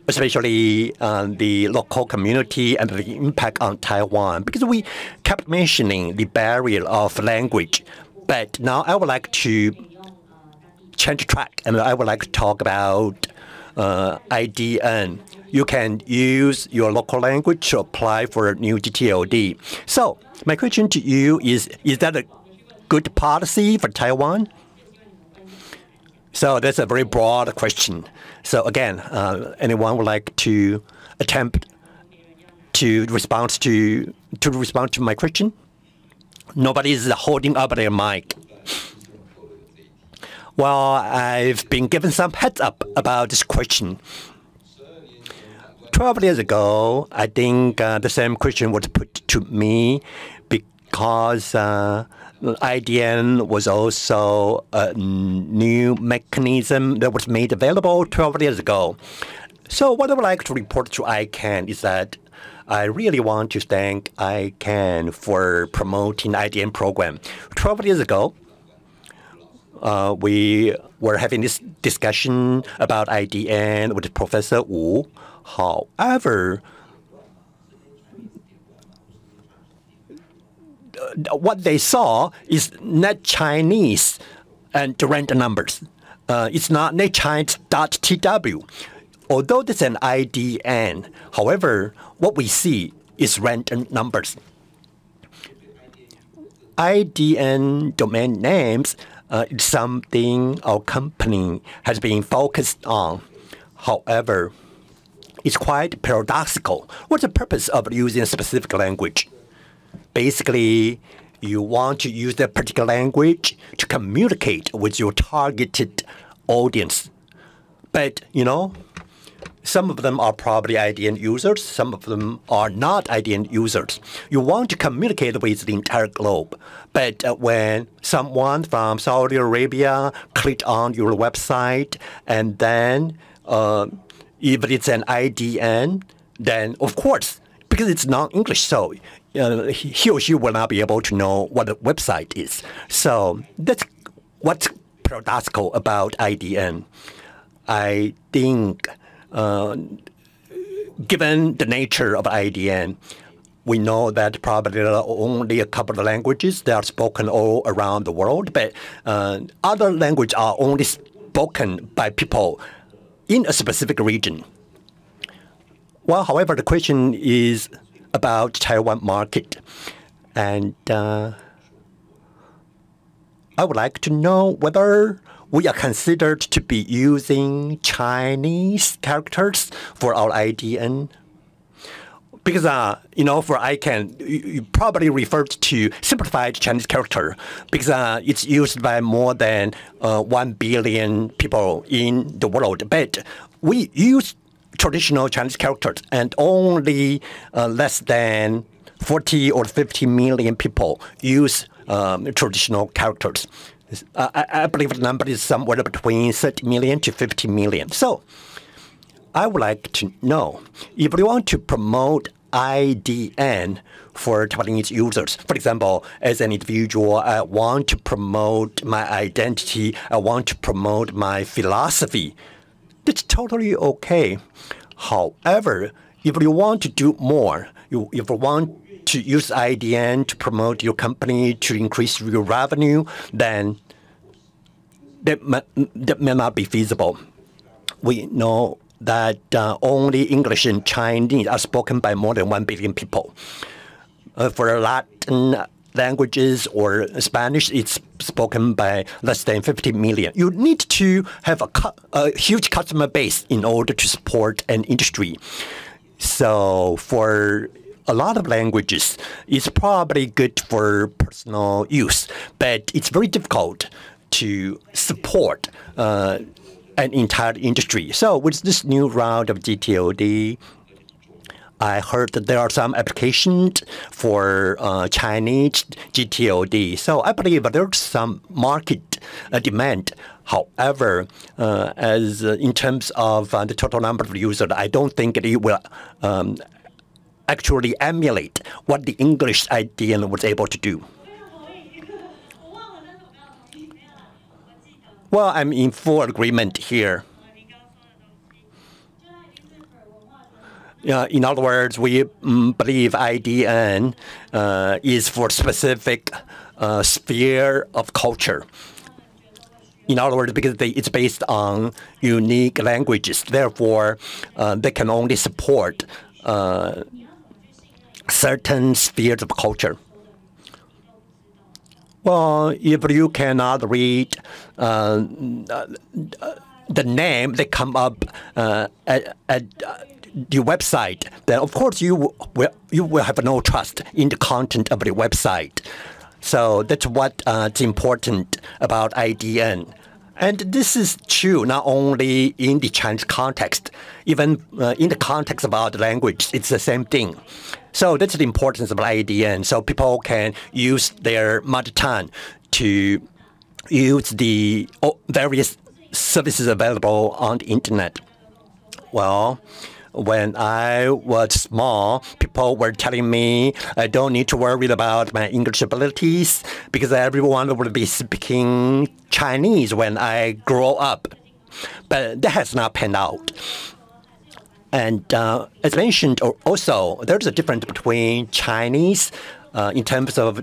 especially the local community and the impact on Taiwan, because we kept mentioning the barrier of language. But now I would like to change track, and I would like to talk about IDN. You can use your local language to apply for a new gTLD. So my question to you is that a good policy for Taiwan? So that's a very broad question. So again, anyone would like to attempt to respond to my question? Nobody is holding up their mic. Well, I've been given some heads up about this question. 12 years ago, I think the same question was put to me because IDN was also a new mechanism that was made available 12 years ago. So what I would like to report to ICANN is that I really want to thank ICANN for promoting the IDN program. 12 years ago, we were having this discussion about IDN with Professor Wu. However, what they saw is net Chinese and random numbers. It's not netchinese.tw although it's an IDN, however, what we see is random numbers. IDN domain names is something our company has been focused on. However, it's quite paradoxical. What's the purpose of using a specific language? Basically, you want to use that particular language to communicate with your targeted audience. But, some of them are probably IDN users. Some of them are not IDN users. You want to communicate with the entire globe. But when someone from Saudi Arabia clicked on your website, and then if it's an IDN, then of course, because it's non-English, so he or she will not be able to know what the website is. So that's what's paradoxical about IDN. I think given the nature of IDN, we know that probably there are only a couple of languages that are spoken all around the world, but other languages are only spoken by people in a specific region. Well, however, the question is about Taiwan market, and I would like to know whether we are considered to be using Chinese characters for our IDN. Because, for ICANN, you probably referred to simplified Chinese character because it's used by more than 1 billion people in the world. But we use traditional Chinese characters, and only less than 40 or 50 million people use traditional characters. I believe the number is somewhere between 30 million to 50 million. So I would like to know if you want to promote IDN for Taiwanese users. For example, as an individual, I want to promote my identity. I want to promote my philosophy. That's totally okay. However, if you want to do more, if you want to use IDN to promote your company, to increase your revenue, then that may not be feasible. We know that only English and Chinese are spoken by more than 1 billion people. For Latin languages or Spanish, it's spoken by less than 50 million. You need to have a huge customer base in order to support an industry. So for a lot of languages, it's probably good for personal use, but it's very difficult to support an entire industry. So with this new round of gTLD, I heard that there are some applications for Chinese gTLD. So I believe there's some market demand. However, as in terms of the total number of users, I don't think it will actually emulate what the English IDN was able to do. Well, I'm in full agreement here. In other words, we believe IDN is for specific sphere of culture. In other words, because it's based on unique languages, therefore they can only support certain spheres of culture. Well, if you cannot read the name that come up at the website, then of course you will have no trust in the content of the website. So that's what's important about IDN. And this is true not only in the Chinese context, even in the context of other language, it's the same thing. So that's the importance of IDN. So people can use their mother tongue to use the various services available on the internet. Well, when I was small, people were telling me I don't need to worry about my English abilities because everyone will be speaking Chinese when I grow up. But that has not panned out. And as mentioned, also, there's a difference between Chinese in terms of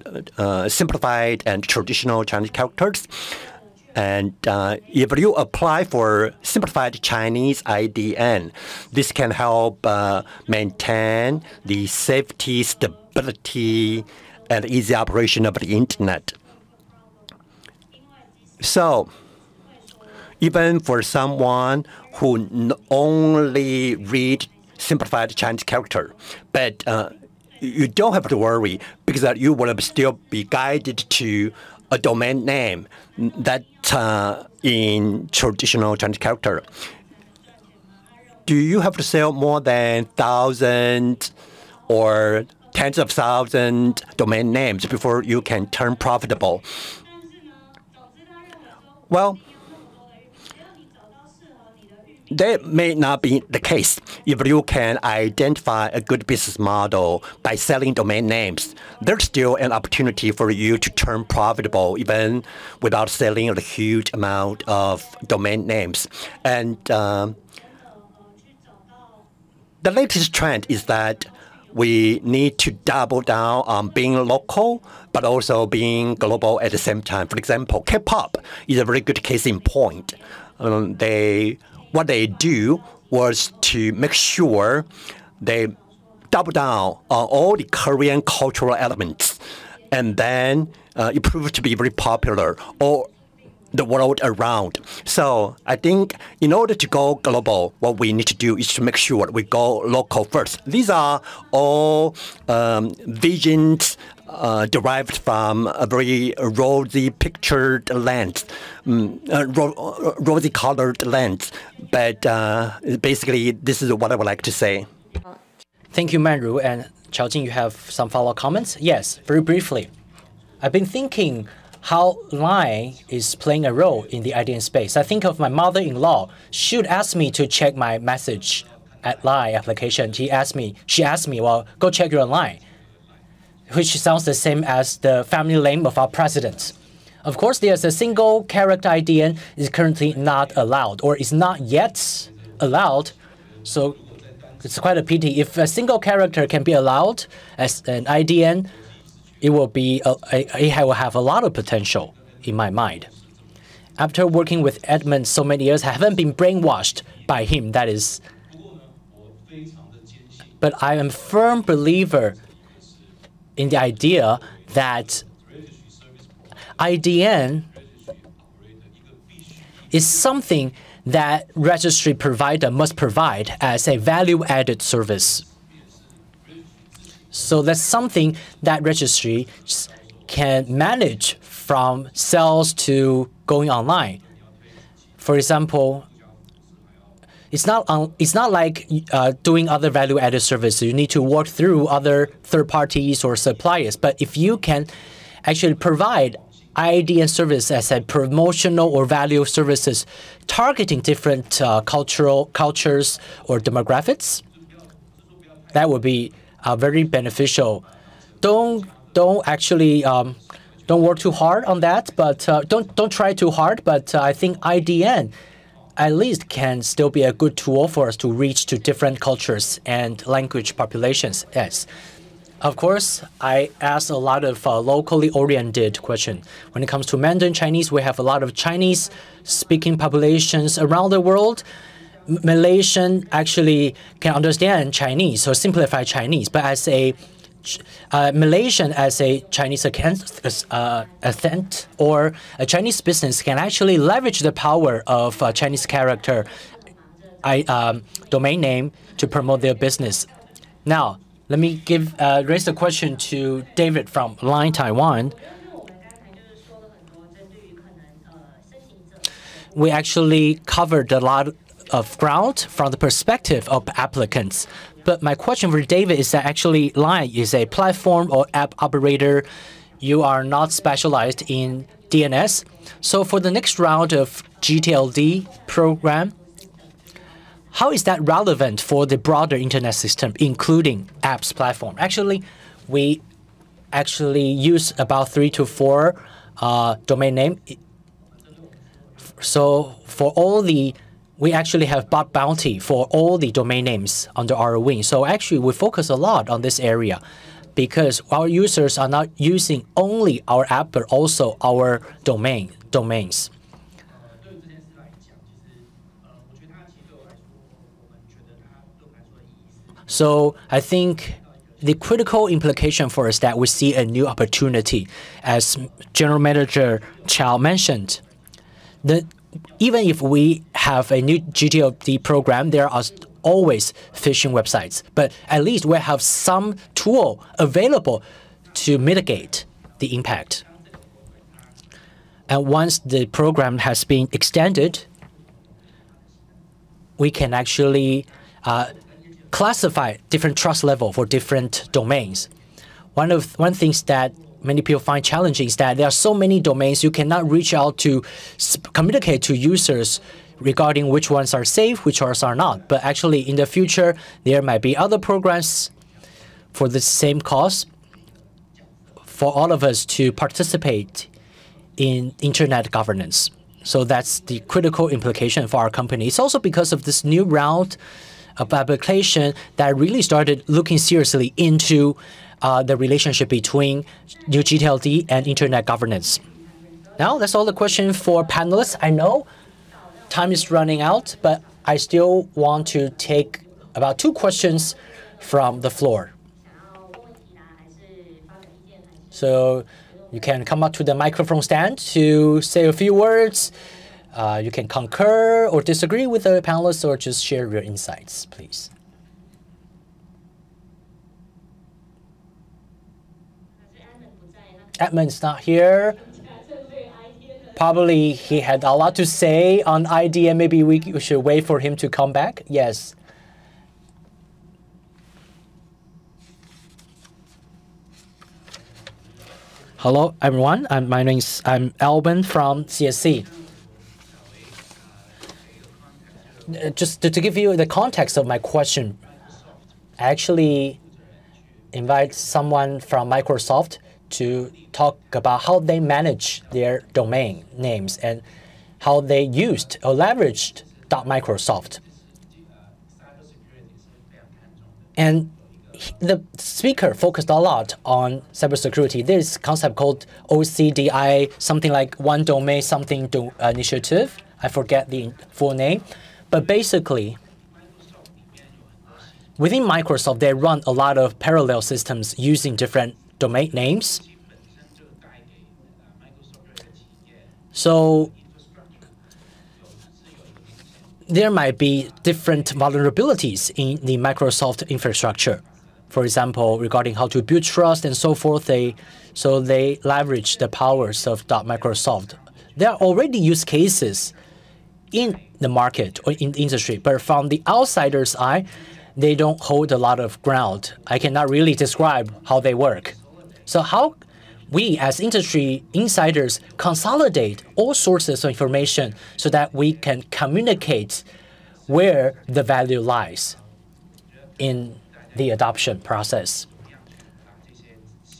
simplified and traditional Chinese characters And if you apply for simplified Chinese IDN, this can help maintain the safety, stability, and easy operation of the internet. So even for someone who only read simplified Chinese character, but you don't have to worry because you will still be guided to a domain name that in traditional Chinese character. Do you have to sell more than 1,000 or tens of thousands domain names before you can turn profitable? Well, that may not be the case. If you can identify a good business model by selling domain names, there's still an opportunity for you to turn profitable even without selling a huge amount of domain names. And the latest trend is that we need to double down on being local, but also being global at the same time. For example, K-pop is a very good case in point. What they do was to make sure they double down on all the Korean cultural elements, and then it proved to be very popular all the world around. So I think in order to go global, what we need to do is to make sure we go local first. These are all visions derived from a very rosy pictured lens, rosy colored lens. But basically, this is what I would like to say. Thank you, Manru. And Chao-Jing, you have some follow-up comments? Yes, very briefly. I've been thinking how Line is playing a role in the IDN space. I think of my mother-in-law. She would ask me to check my message at Line application. She asked me, well, go check your Line, which sounds the same as the family name of our president. Of course, there's a single character IDN is currently not allowed or is not yet allowed. So it's quite a pity. If a single character can be allowed as an IDN, it will have a lot of potential in my mind. After working with Edmund so many years, I haven't been brainwashed by him, that is. But I am a firm believer in the idea that IDN is something that registry provider must provide as a value-added service. So that's something that registry can manage from sales to going online. For example, it's not like doing other value-added services. You need to work through other third parties or suppliers. But if you can actually provide IDN service as a promotional or value services targeting different cultures or demographics, that would be very beneficial. Don't work too hard on that, but don't try too hard. But I think IDN at least can still be a good tool for us to reach to different cultures and language populations. Yes. Of course, I asked a lot of locally oriented questions. When it comes to Mandarin Chinese, we have a lot of Chinese-speaking populations around the world. Malaysian actually can understand Chinese or simplify Chinese, but as a Malaysian as a Chinese accent or a Chinese business can actually leverage the power of Chinese character domain name to promote their business. Now, let me raise the question to David from Line Taiwan. We actually covered a lot of ground from the perspective of applicants. But my question for David is that actually Line is a platform or app operator. You are not specialized in DNS. So for the next round of gTLD program, how is that relevant for the broader internet system, including apps platform? Actually, we use about 3 to 4 domain name. So for all we actually have bot bounty for all the domain names under our wing. So actually, we focus a lot on this area because our users are not using only our app, but also our domains. So I think the critical implication for us that we see a new opportunity, as General Manager Chow mentioned, that even if we have a new gTLD program, there are always phishing websites, but at least we have some tool available to mitigate the impact. And once the program has been extended, we can actually classify different trust level for different domains. One thing that many people find challenging is that there are so many domains you cannot reach out to communicate to users regarding which ones are safe, which ones are not. But actually, in the future, there might be other programs for the same cause for all of us to participate in internet governance. So that's the critical implication for our company. It's also because of this new round of application that really started looking seriously into the relationship between new gTLD and internet governance. Now, that's all the question for panelists. I know time is running out, but I still want to take about 2 questions from the floor. So you can come up to the microphone stand to say a few words. You can concur or disagree with the panelists or just share your insights, please. Edmund's not here. Probably he had a lot to say on IDM. Maybe we should wait for him to come back. Yes. Hello, everyone. I'm Alvin from CSC. Just to give you the context of my question, I actually invite someone from Microsoft to talk about how they manage their domain names and how they used or leveraged .Microsoft. And the speaker focused a lot on cybersecurity. There's a concept called OCDI, something like one domain, something initiative. I forget the full name. But basically, within Microsoft, they run a lot of parallel systems using different domain names. So there might be different vulnerabilities in the Microsoft infrastructure. For example, regarding how to build trust and so forth, they leverage the powers of .Microsoft. There are already use cases in the market or in the industry, but from the outsider's eye, they don't hold a lot of ground. I cannot really describe how they work. So how we as industry insiders consolidate all sources of information so that we can communicate where the value lies in the adoption process.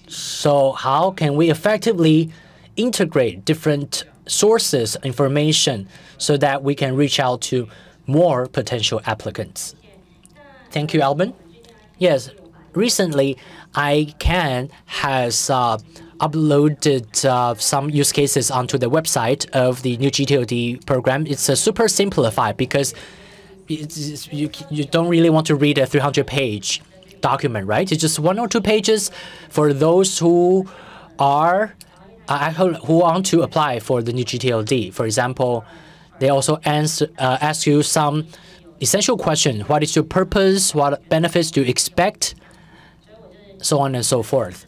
So how can we effectively integrate different sources of information so that we can reach out to more potential applicants? Thank you, Alban. Yes, recently ICANN has uploaded some use cases onto the website of the new gTLD program. It's super simplified because you don't really want to read a 300-page document, right? It's just 1 or 2 pages for those who want to apply for the new gTLD. For example, they also ask you some essential questions. What is your purpose? What benefits do you expect? So on and so forth.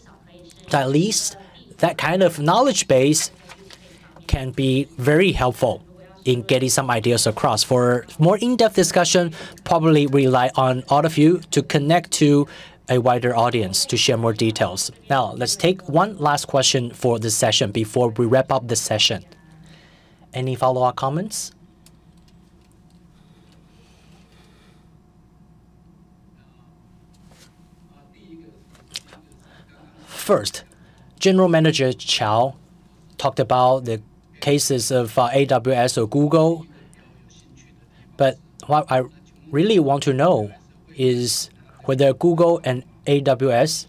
So at least that kind of knowledge base can be very helpful in getting some ideas across. For more in-depth discussion, probably rely on all of you to connect to a wider audience to share more details. Now, let's take one last question for this session before we wrap up the session. Any follow-up comments? First, General Manager Chow talked about the cases of AWS or Google. But what I really want to know is whether Google and AWS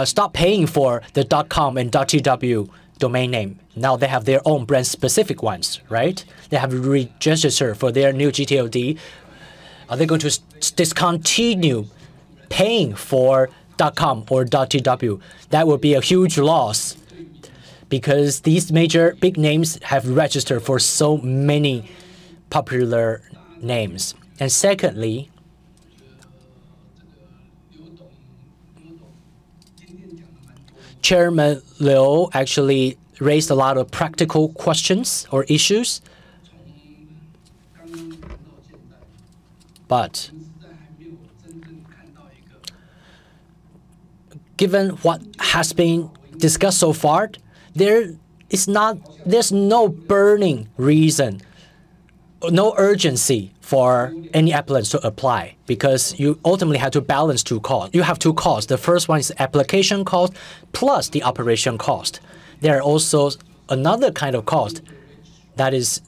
stop paying for the .com and .tw domain name. Now they have their own brand-specific ones, right? They have registered for their new gTLD. Are they going to discontinue paying for .com or .tw? That would be a huge loss because these major big names have registered for so many popular names. And secondly, Chairman Liu actually raised a lot of practical questions or issues. But given what has been discussed so far, there's no burning reason, no urgency for any applicants to apply because you ultimately have to balance two costs. You have two costs. The first one is application cost plus the operation cost. There are also another kind of cost that is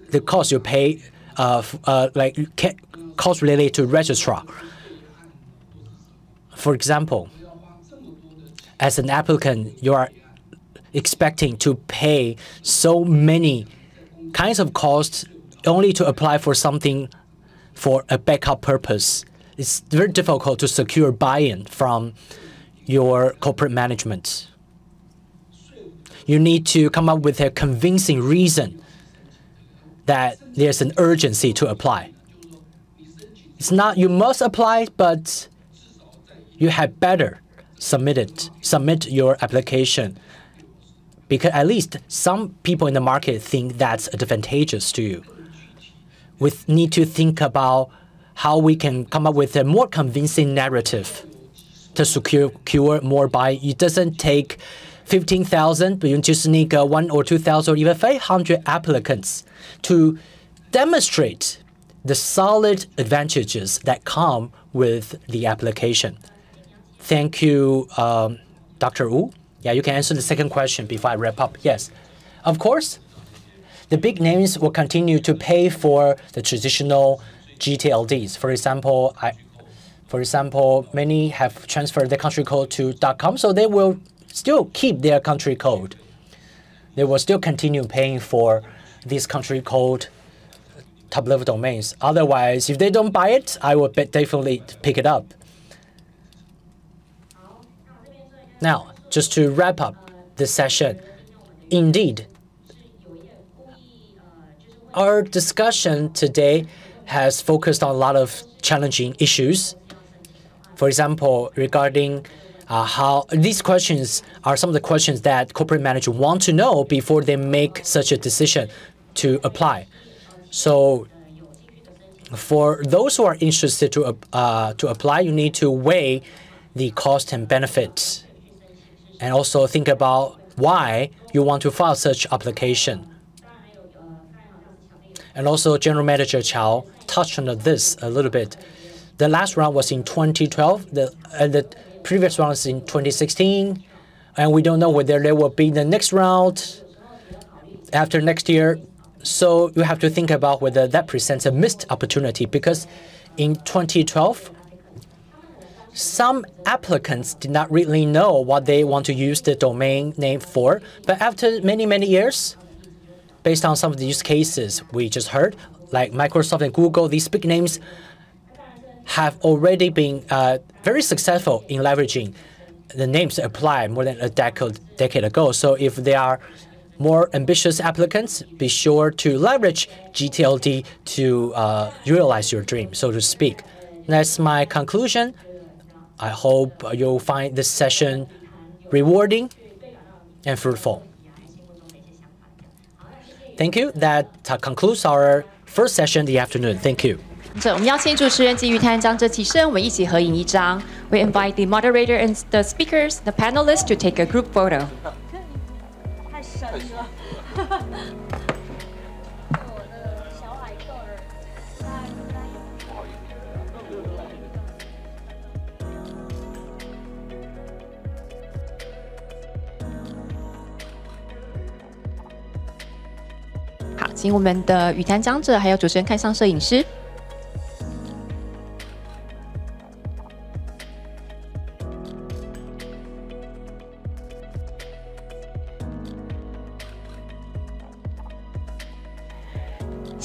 the cost you pay, cost related to registrar. For example, as an applicant, you are expecting to pay so many kinds of costs only to apply for something for a backup purpose. It's very difficult to secure buy-in from your corporate management. You need to come up with a convincing reason that there's an urgency to apply. It's not you must apply, but you had better submit your application because at least some people in the market think that's advantageous to you. We need to think about how we can come up with a more convincing narrative to secure more buy. It doesn't take 15,000, but you just need 1 or 2,000 or even 500 applicants to demonstrate the solid advantages that come with the application. Thank you, Dr. Wu. Yeah, you can answer the second question before I wrap up. Yes, of course. The big names will continue to pay for the traditional gTLDs. For example, many have transferred their country code to .com, so they will still keep their country code. They will still continue paying for these country code top-level domains. Otherwise, if they don't buy it, I will definitely pick it up. Now, just to wrap up this session, indeed, our discussion today has focused on a lot of challenging issues. For example, regarding how these questions are some of the questions that corporate managers want to know before they make such a decision to apply. So for those who are interested to apply, you need to weigh the cost and benefits and also think about why you want to file such application. And also, General Manager Chow touched on this a little bit. The last round was in 2012, and the previous round is in 2016, and we don't know whether there will be the next round after next year. So you have to think about whether that presents a missed opportunity, because in 2012, some applicants did not really know what they want to use the domain name for, but after many, many years, based on some of the use cases we just heard, like Microsoft and Google, these big names have already been very successful in leveraging the names to apply more than a decade ago. So if there are more ambitious applicants, be sure to leverage gTLD to realize your dream, so to speak. That's my conclusion. I hope you'll find this session rewarding and fruitful. Thank you. That concludes our first session in the afternoon. Thank you. 我们邀请主持人及与谈讲者起身，我们一起合影一张。We invite the moderator and the speakers, the panelists, to take a group photo. 太深了。我的小矮个儿。好，请我们的与谈讲者还有主持人看向摄影师。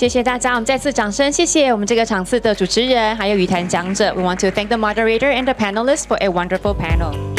谢谢大家，我们再次掌声，谢谢我们这个场次的主持人，还有语坛讲者。We want to thank the moderator and the panelists for a wonderful panel.